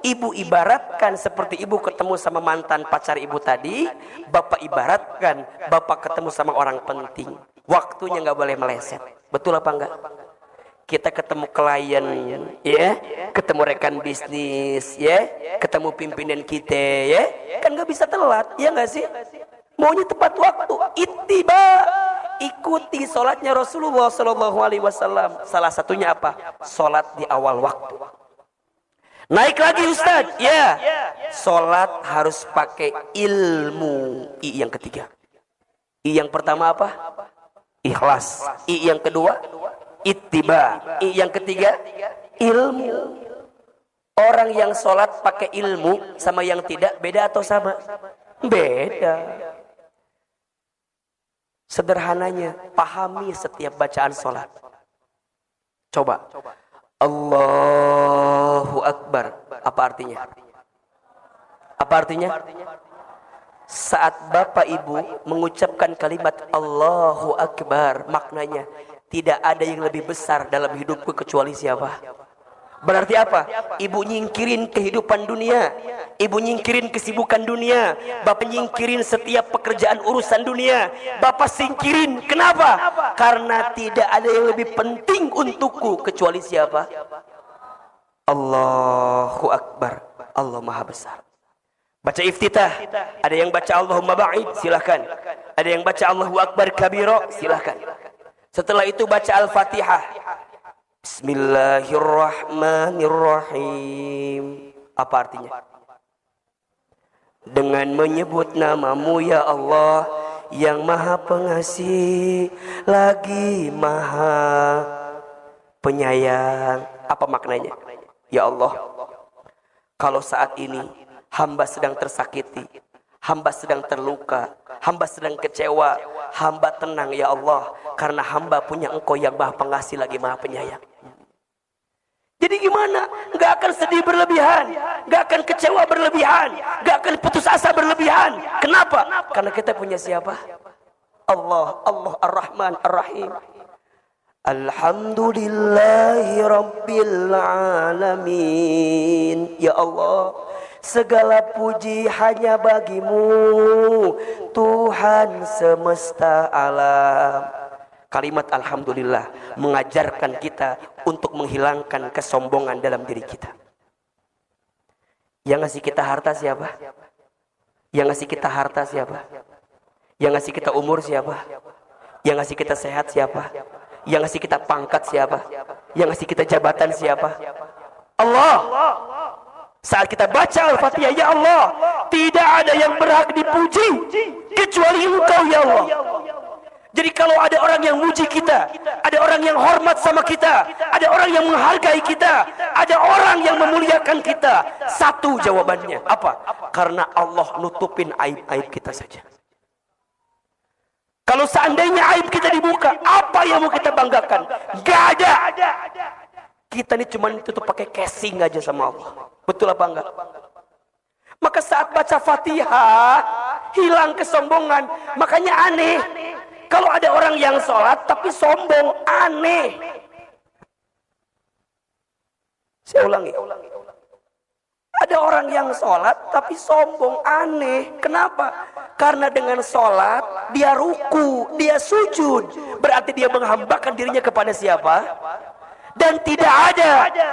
Ibu ibaratkan seperti ibu ketemu sama mantan pacar ibu tadi, bapak ibaratkan bapak ketemu sama orang penting. Waktunya nggak boleh meleset. Betul apa enggak? Kita ketemu klien, ya, ketemu rekan bisnis, ya, ketemu pimpinan kita, ya, kan nggak bisa telat, ya nggak sih? Maunya tepat waktu. Ittiba, ikuti sholatnya Rasulullah Shallallahu Alaihi Wasallam. Salah satunya apa? Sholat di awal waktu. Naik lagi Ustadz, ya, sholat harus pakai ilmu. I yang ketiga. I yang pertama apa? Ikhlas. I yang kedua, ittiba. I yang ketiga, ilmu. Orang yang sholat pakai ilmu sama yang tidak beda atau sama? Beda. Sederhananya, pahami setiap bacaan sholat. Coba. Allahu Akbar. Apa artinya? Apa artinya? Saat bapak ibu mengucapkan kalimat Allahu Akbar, maknanya tidak ada yang lebih besar dalam hidupku kecuali siapa? Berarti apa? Ibu nyingkirin kehidupan dunia, ibu nyingkirin kesibukan dunia, bapak nyingkirin setiap pekerjaan urusan dunia, bapak singkirin. Kenapa? Karena tidak ada yang lebih penting untukku kecuali siapa? Allahu Akbar. Allah Maha Besar. Baca iftitah, ada yang baca Allahumma ba'id, silahkan. Ada yang baca Allahu Akbar kabira, silahkan. Setelah itu baca Al-Fatihah. Bismillahirrahmanirrahim. Apa artinya? Dengan menyebut namamu ya Allah, yang maha pengasih lagi maha penyayang. Apa maknanya? Ya Allah, Kalau saat ini hamba sedang tersakiti, hamba sedang terluka, hamba sedang kecewa, hamba tenang ya Allah, karena hamba punya Engkau yang Maha Pengasih lagi Maha Penyayang. Jadi gimana? Gak akan sedih berlebihan, gak akan kecewa berlebihan, gak akan putus asa berlebihan. Kenapa? Karena kita punya siapa? Allah, Allah Ar-Rahman Ar-Rahim. Alhamdulillahi Rabbil Alamin. Ya Allah, segala puji hanya bagimu, Tuhan semesta alam. Kalimat Alhamdulillah mengajarkan kita untuk menghilangkan kesombongan dalam diri kita. Yang ngasih kita harta siapa? Yang ngasih kita harta siapa? Yang ngasih kita umur siapa? Yang ngasih kita sehat siapa? Yang ngasih kita pangkat siapa? Yang ngasih kita jabatan siapa? Allah. Saat kita baca Al-Fatihah, ya Allah, tidak ada yang berhak dipuji kecuali Engkau ya Allah. Jadi kalau ada orang yang muji kita, ada orang yang hormat sama kita, ada orang yang menghargai kita, ada orang yang memuliakan kita, satu jawabannya apa? Karena Allah nutupin aib-aib kita saja. Kalau seandainya aib kita dibuka, apa yang mau kita banggakan? Gak ada. Kita ini cuma tutup pakai casing aja sama Allah. Betul apa enggak? Maka saat baca Fatihah, hilang kesombongan. Makanya aneh kalau ada orang yang sholat tapi sombong, aneh. Saya ulangi. Ada orang yang sholat tapi sombong, aneh. Kenapa? Karena dengan sholat dia ruku, dia sujud, berarti dia menghambakan dirinya kepada siapa? Dan tidak ada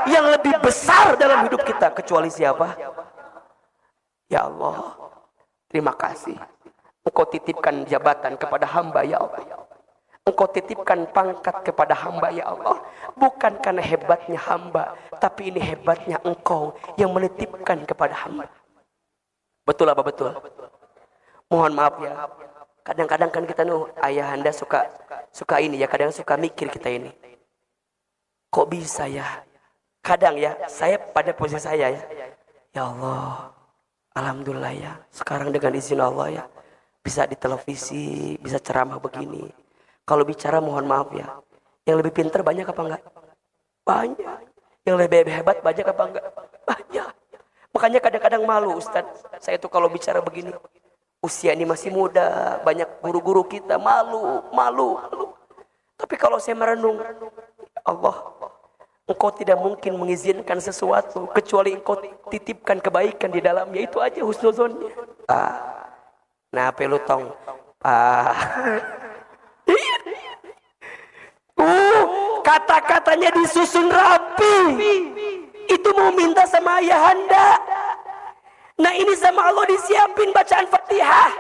yang lebih besar dalam hidup kita kecuali siapa? Ya Allah, terima kasih. Engkau titipkan jabatan kepada hamba ya Allah. Engkau titipkan pangkat kepada hamba ya Allah. Bukan karena hebatnya hamba, tapi ini hebatnya Engkau yang menitipkan kepada hamba. Betul apa betul? Mohon maaf ya. Kadang-kadang kan kita ayahanda suka ini ya, kadang suka mikir kita ini. Kok bisa ya? Kadang ya, saya pada posisi saya ya. Ya Allah, alhamdulillah ya. Sekarang dengan izin Allah ya, bisa di televisi, bisa ceramah begini. Kalau bicara mohon maaf ya. Yang lebih pintar banyak apa enggak? Banyak. Yang lebih hebat banyak apa enggak? Banyak. Makanya kadang-kadang malu Ustaz. Saya tuh kalau bicara begini, usia ini masih muda, banyak guru-guru kita malu. Tapi kalau saya merenung, Allah, Engkau tidak mungkin mengizinkan sesuatu kecuali Engkau titipkan kebaikan di dalamnya. Itu aja husnuzonnya. Nah, pelutong. Kata-katanya disusun rapi. Itu mau minta sama ayahanda. Nah, ini sama Allah disiapin bacaan Fatihah.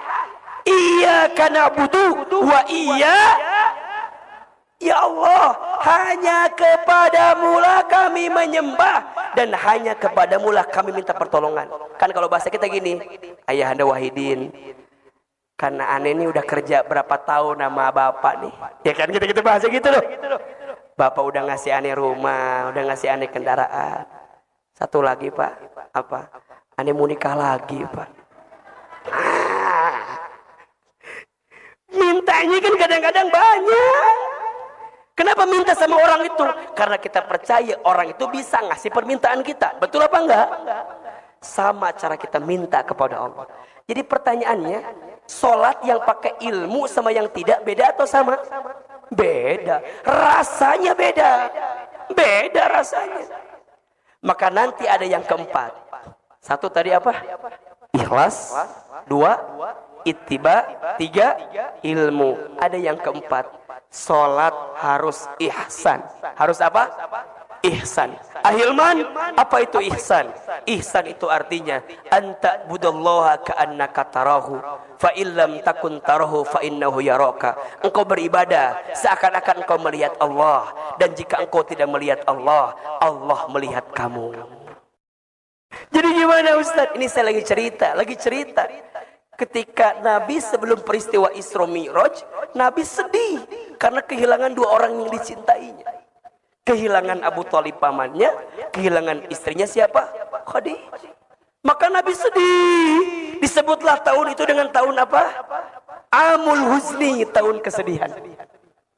Iyyaka na'budu wa Ya Allah, hanya kepadamu lah kami menyembah dan hanya kepadamu lah kami minta pertolongan. Kan kalau bahasa kita gini, Ayahanda Wahidin, karena aneh ini udah kerja berapa tahun sama bapak nih. Ya kan kita bahasa gitu loh. Bapak udah ngasih aneh rumah, udah ngasih aneh kendaraan. Satu lagi Pak, apa? Aneh mau nikah lagi Pak. Mintanya kan kadang-kadang banyak. Kenapa minta sama orang itu? Karena kita percaya orang itu bisa ngasih permintaan kita. Betul apa enggak? Sama cara kita minta kepada Allah. Jadi pertanyaannya, sholat yang pakai ilmu sama yang tidak beda atau sama? Beda. Rasanya beda. Beda rasanya. Maka nanti ada yang keempat. Satu tadi apa? Ikhlas. Dua, ittiba. Tiga, ilmu. Ada yang keempat. Sholat harus ihsan. Harus apa? Ihsan. Ahilman, apa itu ihsan? Ihsan itu artinya anta budallaha ka'annaka tarahu fa illam takun tarahu fa innahu yaraka. Engkau beribadah seakan-akan engkau melihat Allah, dan jika engkau tidak melihat Allah, Allah melihat kamu. Jadi gimana Ustaz? Ini saya lagi cerita. Ketika Nabi sebelum peristiwa Isra Mi'raj, Nabi sedih karena kehilangan dua orang yang dicintainya. Kehilangan Abu Thalib pamannya, kehilangan istrinya siapa? Khadijah. Maka Nabi sedih. Disebutlah tahun itu dengan tahun apa? Amul Huzni, tahun kesedihan.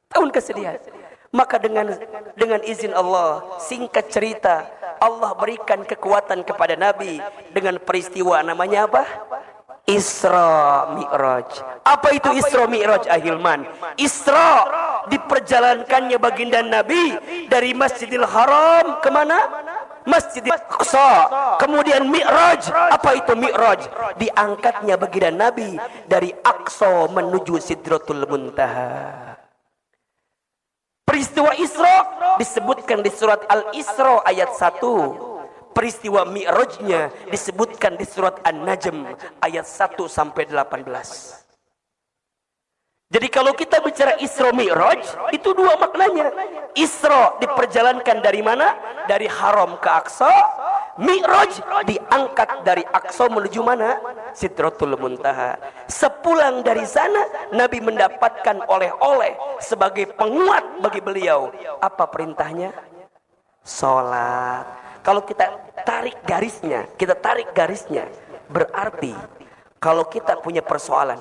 Tahun kesedihan. Maka dengan izin Allah, singkat cerita, Allah berikan kekuatan kepada Nabi dengan peristiwa namanya apa? Isra Mi'raj. Apa itu Isra Mi'raj, Ahilman? Isra diperjalankannya baginda Nabi dari Masjidil Haram kemana? Masjidil Aqsa. Kemudian Mi'raj. Apa itu Mi'raj? Diangkatnya baginda Nabi dari Aqsa menuju Sidratul Muntaha. Peristiwa Isra disebutkan di surat Al-Isra ayat 1. Peristiwa Mi'rajnya disebutkan di surat An-Najm ayat 1 sampai 18. Jadi kalau kita bicara Isra Mi'raj, itu dua maknanya. Isra diperjalankan dari mana? Dari Haram ke Aqsa. Mi'raj diangkat dari Aqsa menuju mana? Sidratul Muntaha. Sepulang dari sana, Nabi mendapatkan oleh-oleh sebagai penguat bagi beliau. Apa perintahnya? Salat. Kalau kita tarik garisnya, berarti kalau kita punya persoalan,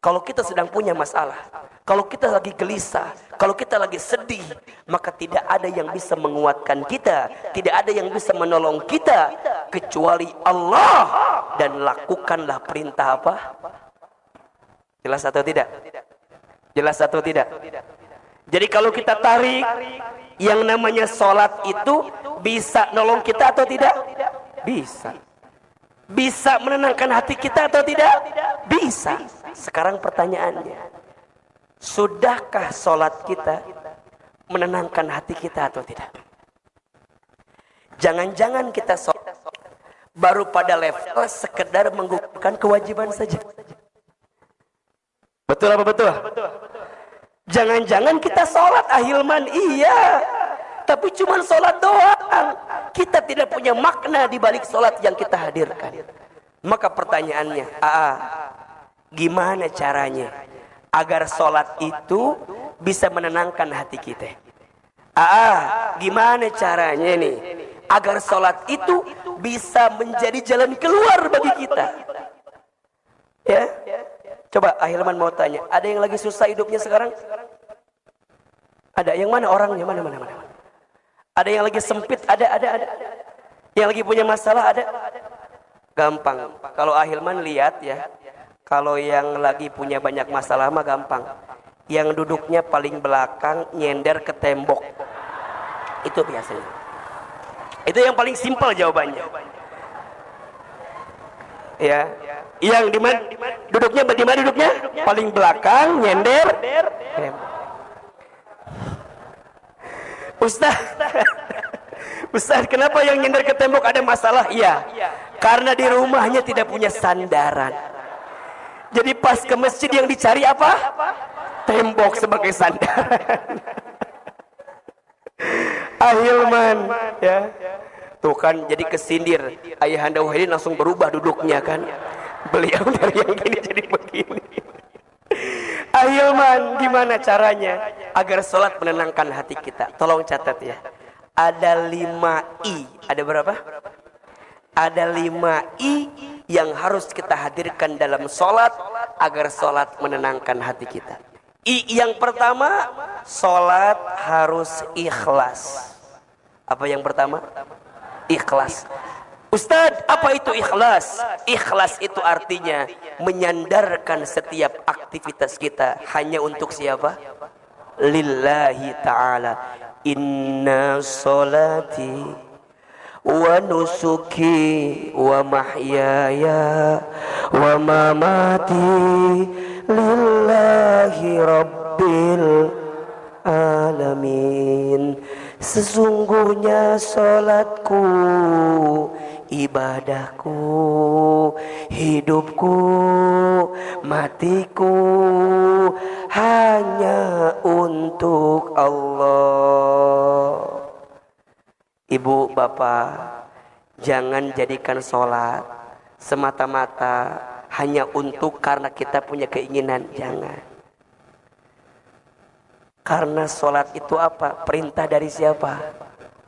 kalau kita sedang punya masalah, kalau kita lagi gelisah, kalau kita lagi sedih, maka tidak ada yang bisa menguatkan kita, tidak ada yang bisa menolong kita kecuali Allah. Dan lakukanlah perintah apa? Jelas atau tidak? Jelas atau tidak? Jadi kalau kita tarik, yang namanya sholat itu bisa nolong kita atau tidak? Bisa. Bisa menenangkan hati kita atau tidak? Bisa. Sekarang pertanyaannya, sudahkah sholat kita menenangkan hati kita atau tidak? Jangan-jangan kita sholat baru pada level sekedar menggugurkan kewajiban saja. Betul apa betul? Jangan-jangan kita sholat, Ahilman, iya, tapi cuma sholat doang. Kita tidak punya makna di balik sholat yang kita hadirkan. Maka pertanyaannya, gimana caranya agar sholat itu bisa menenangkan hati kita? Gimana caranya nih agar sholat itu bisa menjadi jalan keluar bagi kita? Ya, coba Ahilman mau tanya, ada yang lagi susah hidupnya sekarang? Ada yang mana orangnya? Mana? Ada yang lagi sempit? Ada. Yang lagi punya masalah? Ada. Gampang. Kalau Ahilman lihat ya, kalau yang lagi punya banyak masalah mah gampang. Yang duduknya paling belakang nyender ke tembok. Itu biasanya. Itu yang paling simpel jawabannya. Ya. Yang di mana duduknya? Paling belakang nyender tembok. Ustaz, kenapa yang nyender ke tembok ada masalah? Iya, karena di rumahnya tidak punya sandaran. Jadi pas ke masjid yang dicari apa? Tembok sebagai sandaran. Ahilman, ya. Tuh kan jadi kesindir. Ayahanda Wahidin langsung berubah duduknya kan. Beliau dari yang gini jadi begini. Ahilman, gimana caranya agar sholat menenangkan hati kita? Tolong catat ya. Ada 5 I. Ada berapa? Ada 5 I yang harus kita hadirkan dalam sholat agar sholat menenangkan hati kita. I yang pertama, sholat harus ikhlas. Apa yang pertama? Ikhlas. Ustadz, apa itu ikhlas? Ikhlas itu artinya menyandarkan setiap aktivitas kita hanya untuk siapa? Lillahi ta'ala. Inna sholati wa nusuki wa mahyaya wa mamati lillahi rabbil alamin. Sesungguhnya sholatku, ibadahku, hidupku, matiku hanya untuk Allah. Ibu, bapak, jangan jadikan sholat semata-mata hanya untuk karena kita punya keinginan. Jangan. Karena sholat itu apa? Perintah dari siapa?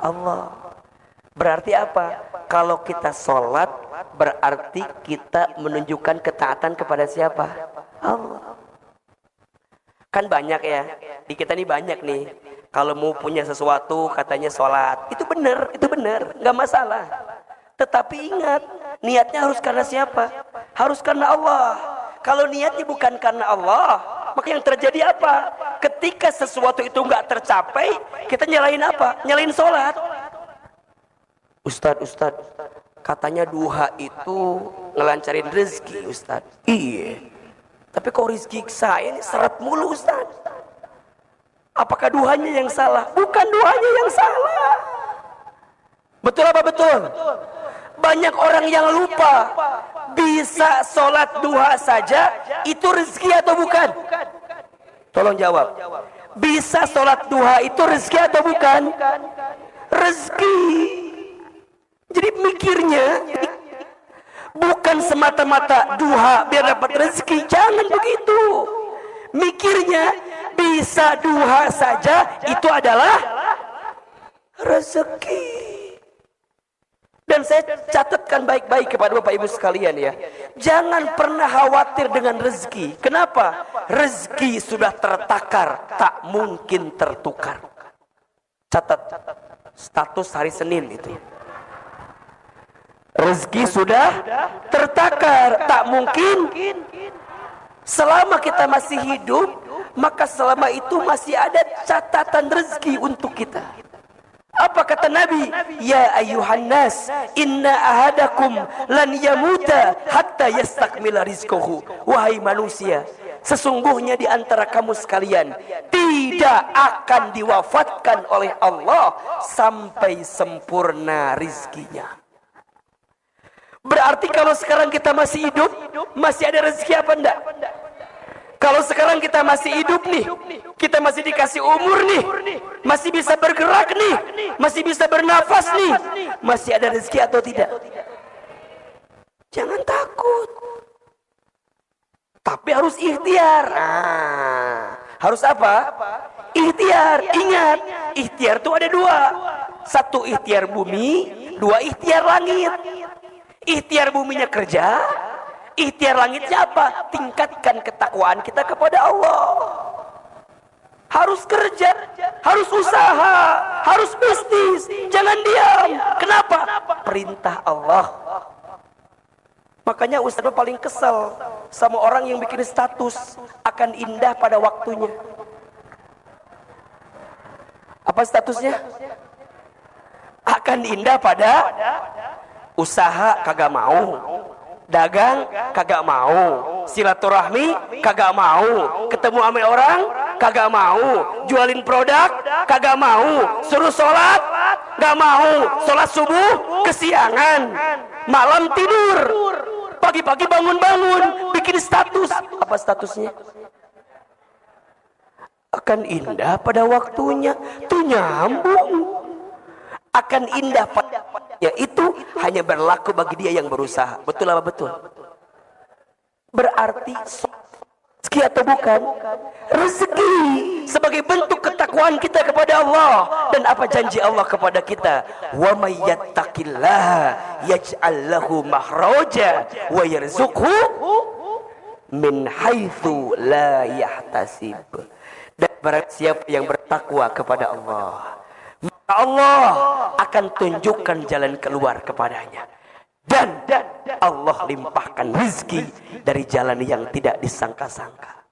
Allah. Berarti apa? Kalau kita sholat berarti kita menunjukkan ketaatan kepada siapa? Allah. Kan banyak ya, di kita nih banyak nih, kalau mau punya sesuatu katanya sholat. Itu benar, nggak masalah. Tetapi ingat, niatnya harus karena siapa? Harus karena Allah. Kalau niatnya bukan karena Allah, maka yang terjadi apa? Ketika sesuatu itu nggak tercapai, kita nyalain apa? Nyalain sholat. Ustadz, katanya duha itu ngelancarin rezeki, Ustadz. Iya. Tapi kok rezeki saya ini seret mulu, Ustadz. Apakah duhanya yang salah? Bukan duhanya yang salah. Betul apa betul? Banyak orang yang lupa. Bisa sholat duha saja, itu rezeki atau bukan? Tolong jawab. Bisa sholat duha itu rezeki atau bukan? Rezeki. Jadi mikirnya bukan semata-mata duha biar dapat rezeki. Jangan begitu. Mikirnya bisa duha saja itu adalah rezeki. Dan saya catatkan baik-baik kepada Bapak Ibu sekalian ya. Jangan pernah khawatir dengan rezeki. Kenapa? Rezeki sudah tertakar, tak mungkin tertukar. Catat status hari Senin itu. Rezeki sudah tertakar, tak mungkin. Selama kita masih hidup, maka selama itu masih ada catatan rezeki untuk kita. Apa kata Nabi? Ya ayuhan nas, inna ahadakum lan yamuta hatta yastakmila rizquhu. Wahai manusia, sesungguhnya di antara kamu sekalian tidak akan diwafatkan oleh Allah sampai sempurna rizkinya. Berarti kalau sekarang kita masih hidup, masih ada rezeki apa enggak? Kalau sekarang kita masih hidup nih, kita masih dikasih umur nih, masih bisa bergerak nih, masih bisa bernafas nih, masih ada rezeki atau tidak? Jangan takut. Tapi harus ikhtiar. Harus apa? Ikhtiar. Ingat, ikhtiar itu ada dua. Satu ikhtiar bumi, dua ikhtiar langit. Ikhtiar buminya kerja, ikhtiar langitnya apa? Tingkatkan ketakwaan kita kepada Allah. Harus kerja, harus usaha, harus bisnis. Jangan diam. Kenapa? Perintah Allah. Makanya Ustaz paling kesel sama orang yang bikin status akan indah pada waktunya. Apa statusnya? Akan indah pada usaha kagak mau, dagang kagak mau, silaturahmi kagak mau, ketemu sama orang kagak mau, jualin produk kagak mau, suruh sholat gak mau, sholat subuh kesiangan, malam tidur, pagi-pagi bangun-bangun bikin status. Apa statusnya? Akan indah pada waktunya. Tuh nyambung. Akan indah pada itu hanya berlaku bagi dia yang berusaha. Betul apa betul? Berarti rezeki atau bukan? Rezeki sebagai bentuk ketakwaan kita kepada Allah. Dan apa janji Allah kepada kita? Wa may yattaqillaha yaj'al lahu makhraja wa yarzuqhu min haitsu la yahtasib. Dan barang siapa yang bertakwa kepada Allah, maka Allah akan tunjukkan jalan keluar kepadanya. Dan Allah limpahkan rezeki dari jalan yang tidak disangka-sangka.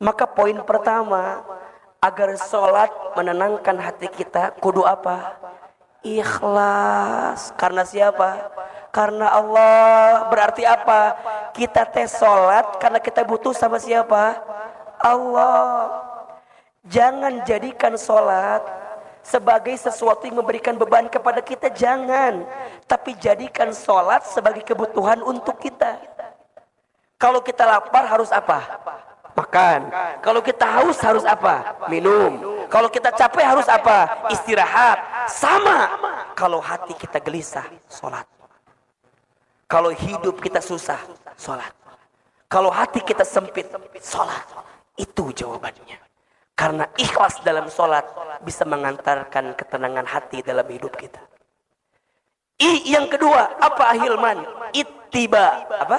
Maka poin pertama, agar sholat menenangkan hati kita, kudu apa? Ikhlas. Karena siapa? Karena Allah. Berarti apa? Kita tes sholat karena kita butuh sama siapa? Allah. Jangan jadikan sholat sebagai sesuatu yang memberikan beban kepada kita, jangan. Tapi jadikan sholat sebagai kebutuhan untuk kita. Kalau kita lapar harus apa? Makan. Kalau kita haus harus apa? Minum. Kalau kita capek harus apa? Istirahat. Sama. Kalau hati kita gelisah, sholat. Kalau hidup kita susah, sholat. Kalau hati kita sempit, sholat. Itu jawabannya. Karena ikhlas dalam sholat bisa mengantarkan ketenangan hati dalam hidup kita. Yang kedua, apa ahilman? Ittiba. Apa?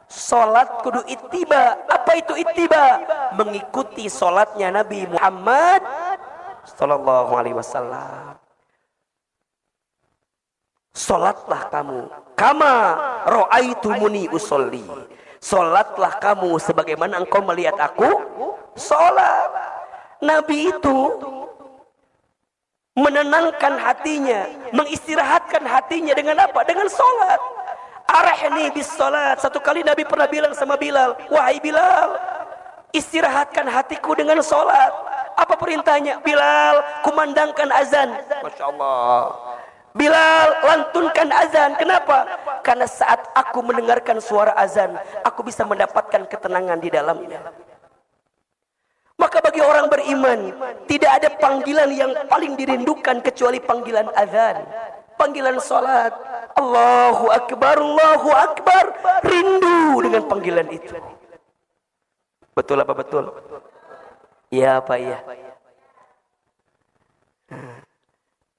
Salat kudu ittiba. Apa itu ittiba? Mengikuti salatnya Nabi Muhammad sallallahu alaihi wasallam. Salatlah kamu kama ra'aitumuni usolli. Salatlah kamu sebagaimana engkau melihat aku salat. Nabi itu menenangkan hatinya, mengistirahatkan hatinya dengan apa? Dengan salat. Arahni bis salat. Satu kali Nabi pernah bilang sama Bilal, wahai Bilal, istirahatkan hatiku dengan salat. Apa perintahnya? Bilal, kumandangkan azan. Masya Allah. Bilal, lantunkan azan. Kenapa? Karena saat aku mendengarkan suara azan, aku bisa mendapatkan ketenangan di dalamnya. Maka bagi orang beriman, tidak ada panggilan yang paling dirindukan kecuali panggilan azan, panggilan salat. Allahu Akbar, Allahu Akbar. Rindu dengan panggilan itu. Betul apa betul? Ya apa ya?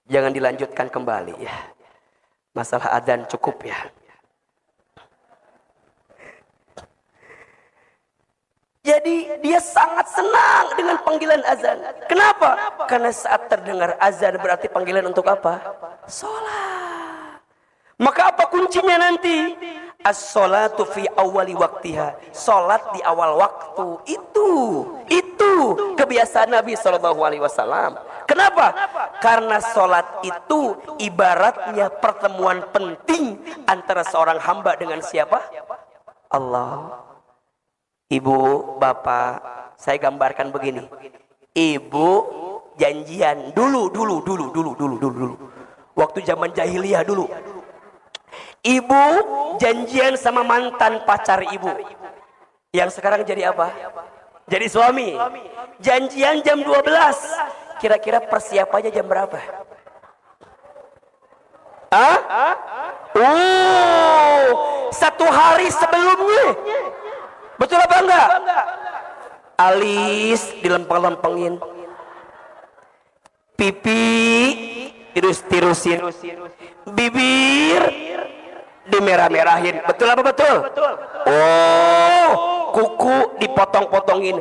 Jangan dilanjutkan kembali ya. Masalah adzan cukup ya. Jadi dia sangat senang dengan panggilan azan. Kenapa? Karena saat terdengar azan berarti panggilan untuk apa? Salat. Maka apa kuncinya nanti? As-salatu fi awwali waqtiha. Salat di awal waktu. Itu kebiasaan Nabi SAW. Kenapa? Karena salat itu ibaratnya pertemuan penting antara seorang hamba dengan siapa? Allah. Ibu, bapak, saya gambarkan begini. Ibu janjian dulu. Waktu zaman jahiliyah dulu. Ibu janjian sama mantan pacar ibu. Yang sekarang jadi apa? Jadi suami. Janjian jam 12. Kira-kira persiapannya jam berapa? Satu hari sebelumnya. Betul apa enggak? Alis dilempeng-lempengin, pipi tirus-tirusin, bibir dimerah-merahin. Betul apa betul? Oh, kuku dipotong-potongin,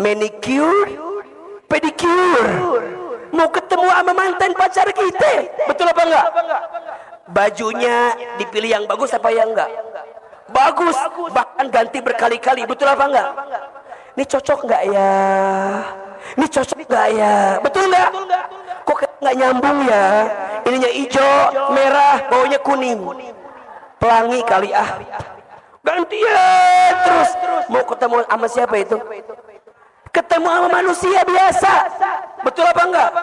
manicure, pedicure. Mau ketemu sama mantan pacar kita. Betul apa enggak? Bajunya dipilih yang bagus apa yang enggak? Bagus, bahkan ganti berkali-kali. Betul apa enggak? Ini cocok enggak ya? Ini cocok enggak ya? Betul enggak? Kok enggak nyambung ya? Ininya hijau, merah, baunya kuning. Pelangi kali ah. Gantian terus. Mau ketemu sama siapa itu? Ketemu sama manusia biasa. Betul apa enggak?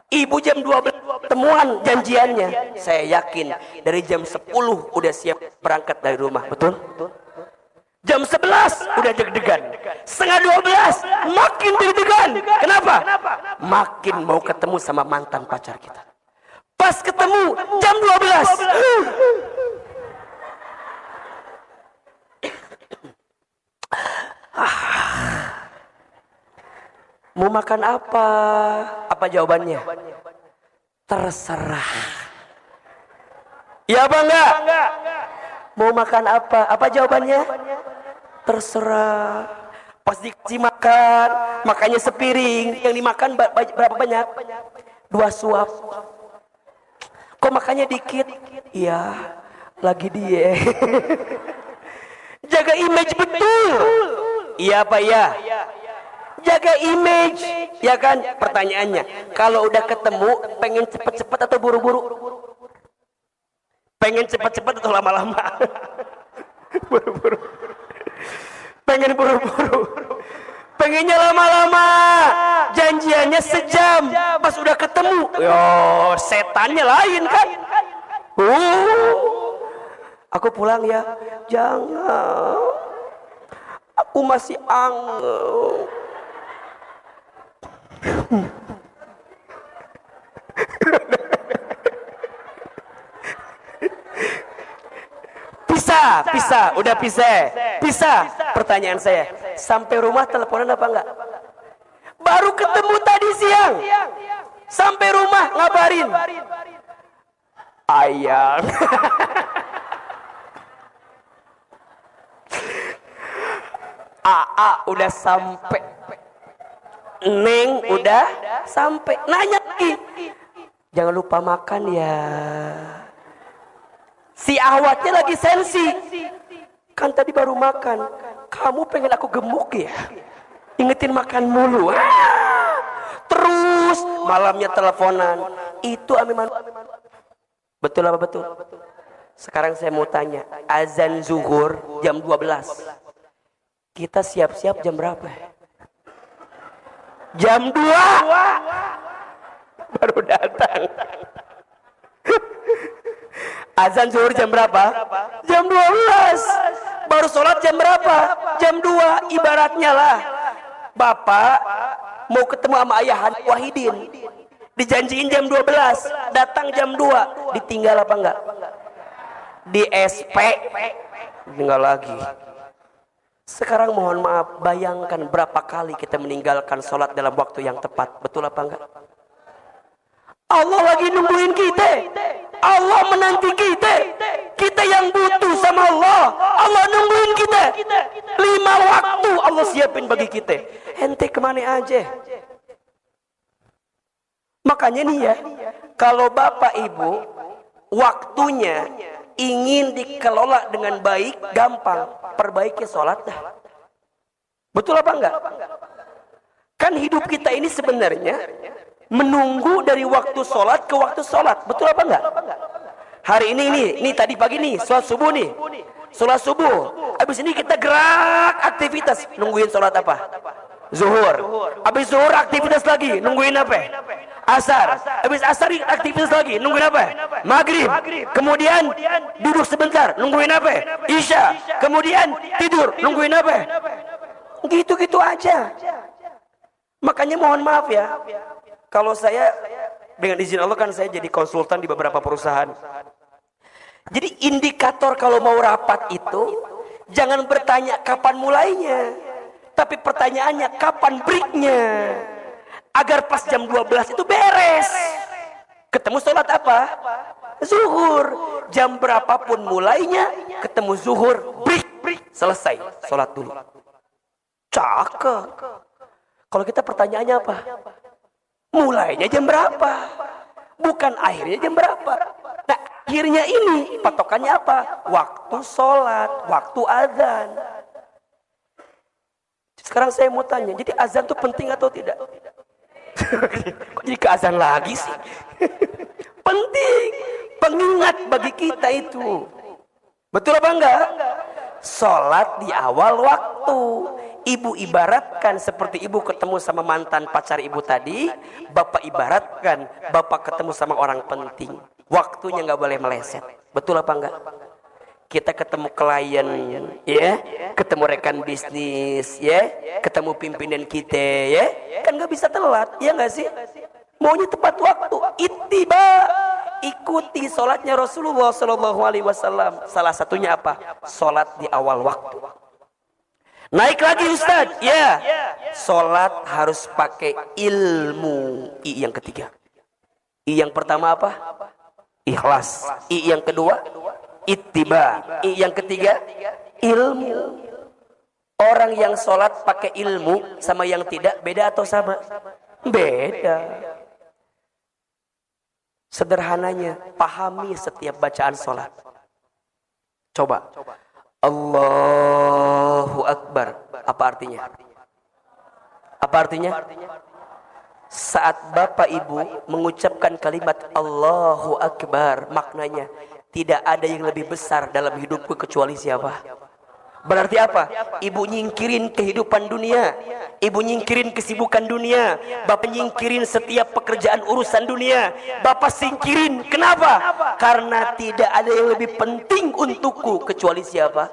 Ibu jam 12 temuan janjiannya. Saya yakin dari jam 10 udah siap berangkat dari rumah. Betul? Jam 11 udah deg-degan. Setengah 12 makin deg-degan. Kenapa? Makin mau ketemu sama mantan pacar kita. Pas ketemu jam 12. Mau makan apa? Apa jawabannya? Terserah. Ya apa enggak? Mau makan apa? Apa jawabannya? Terserah. Pas dikasih makan, makannya sepiring. Yang dimakan berapa banyak? 2 suap. Kok makannya dikit? Iya, lagi diet. Jaga image betul. Iya apa ya? Jaga image, ya kan? Pertanyaannya, kalau udah ketemu, pengen cepet-cepet atau buru-buru? Pengen cepet-cepet atau lama-lama? Buru-buru. Pengen buru-buru. Pengennya lama-lama. Janjiannya sejam. Pas udah ketemu, yo setannya lain kan? Aku pulang ya. Jangan. Aku masih angel. Pisah, udah pisah. Pertanyaan saya, sampai rumah teleponan apa enggak? Baru ketemu tadi siang. Sampai rumah ngabarin, ayang. Aa udah sampai, Neng udah sampai. Nanya lagi, jangan lupa makan ya. Si awatnya lagi sensi, kan tadi baru makan. Kamu pengen aku gemuk ya? Ingetin makan mulu. Terus malamnya teleponan. Itu amiman. Betul apa betul? Sekarang saya mau tanya, azan zuhur jam 12. Kita siap-siap jam berapa? Jam 2 baru datang. Azan zuhur jam berapa? Jam 12. Baru sholat jam berapa? Jam 2. Ibaratnya lah, bapak mau ketemu sama ayah Wahidin, dijanjiin jam 12, datang jam 2, ditinggal apa enggak? Di SP tinggal lagi. Sekarang mohon maaf, bayangkan berapa kali kita meninggalkan sholat dalam waktu yang tepat. Betul apa enggak? Allah lagi nungguin kita, Allah menanti kita. Kita yang butuh sama Allah, Allah nungguin kita. 5 waktu Allah siapin bagi kita. Ente kemana aja? Makanya nih ya, kalau bapak ibu waktunya ingin dikelola dengan baik, gampang, perbaiki sholat dah. Betul apa enggak? Kan hidup kita ini sebenarnya menunggu dari waktu sholat ke waktu sholat. Betul apa enggak? Hari ini tadi pagi nih, sholat subuh nih. Sholat subuh. Habis ini kita gerak aktivitas. Nungguin sholat apa? Zuhur. Habis zuhur aktivitas lagi. Nungguin apa? Asar. Habis asar aktivitas lagi. Nungguin apa? Maghrib. Kemudian duduk sebentar. Nungguin apa? Isya. Kemudian tidur. Nungguin apa? Gitu-gitu aja. Makanya mohon maaf ya, kalau saya dengan izin Allah kan saya jadi konsultan di beberapa perusahaan. Jadi indikator kalau mau rapat itu jangan bertanya kapan mulainya, tapi pertanyaannya kapan breaknya, agar pas jam 12 itu beres. Ketemu sholat apa? Zuhur. Jam berapapun mulainya, ketemu zuhur, break, selesai, sholat dulu. Cakep. Kalau kita pertanyaannya apa? Mulainya jam berapa? Bukan akhirnya jam berapa? Nah, akhirnya ini patokannya apa? Waktu sholat, waktu azan. Sekarang saya mau tanya, jadi azan itu penting atau tidak? Kok jadi ke azan lagi sih? Penting, pengingat bagi kita itu. Betul apa enggak? Sholat di awal waktu. Ibu ibaratkan seperti ibu ketemu sama mantan pacar ibu tadi, bapak ibaratkan bapak ketemu sama orang penting. Waktunya nggak boleh meleset. Betul apa enggak? Kita ketemu klien, ya, ketemu rekan bisnis, ya, ketemu pimpinan kita, ya, kan nggak bisa telat, ya nggak sih? Maunya tepat waktu. Ittiba, ikuti sholatnya Rasulullah Shallallahu Alaihi Wasallam. Salah satunya apa? Sholat di awal waktu. Naik lagi Ustadz, ya, sholat harus pakai ilmu. I yang ketiga. I yang pertama apa? Ikhlas. I yang kedua, ittiba. I yang ketiga, ilmu. Orang yang sholat pakai ilmu sama yang tidak beda atau sama? Beda. Sederhananya, pahami setiap bacaan sholat. Coba. Allahu Akbar. Apa artinya? Apa artinya? Saat bapak ibu mengucapkan kalimat Allahu Akbar, maknanya tidak ada yang lebih besar dalam hidupku kecuali siapa? Berarti apa? Ibu nyingkirin kehidupan dunia, ibu nyingkirin kesibukan dunia, bapak nyingkirin setiap pekerjaan urusan dunia, bapak singkirin. Kenapa? Karena tidak ada yang lebih penting untukku kecuali siapa?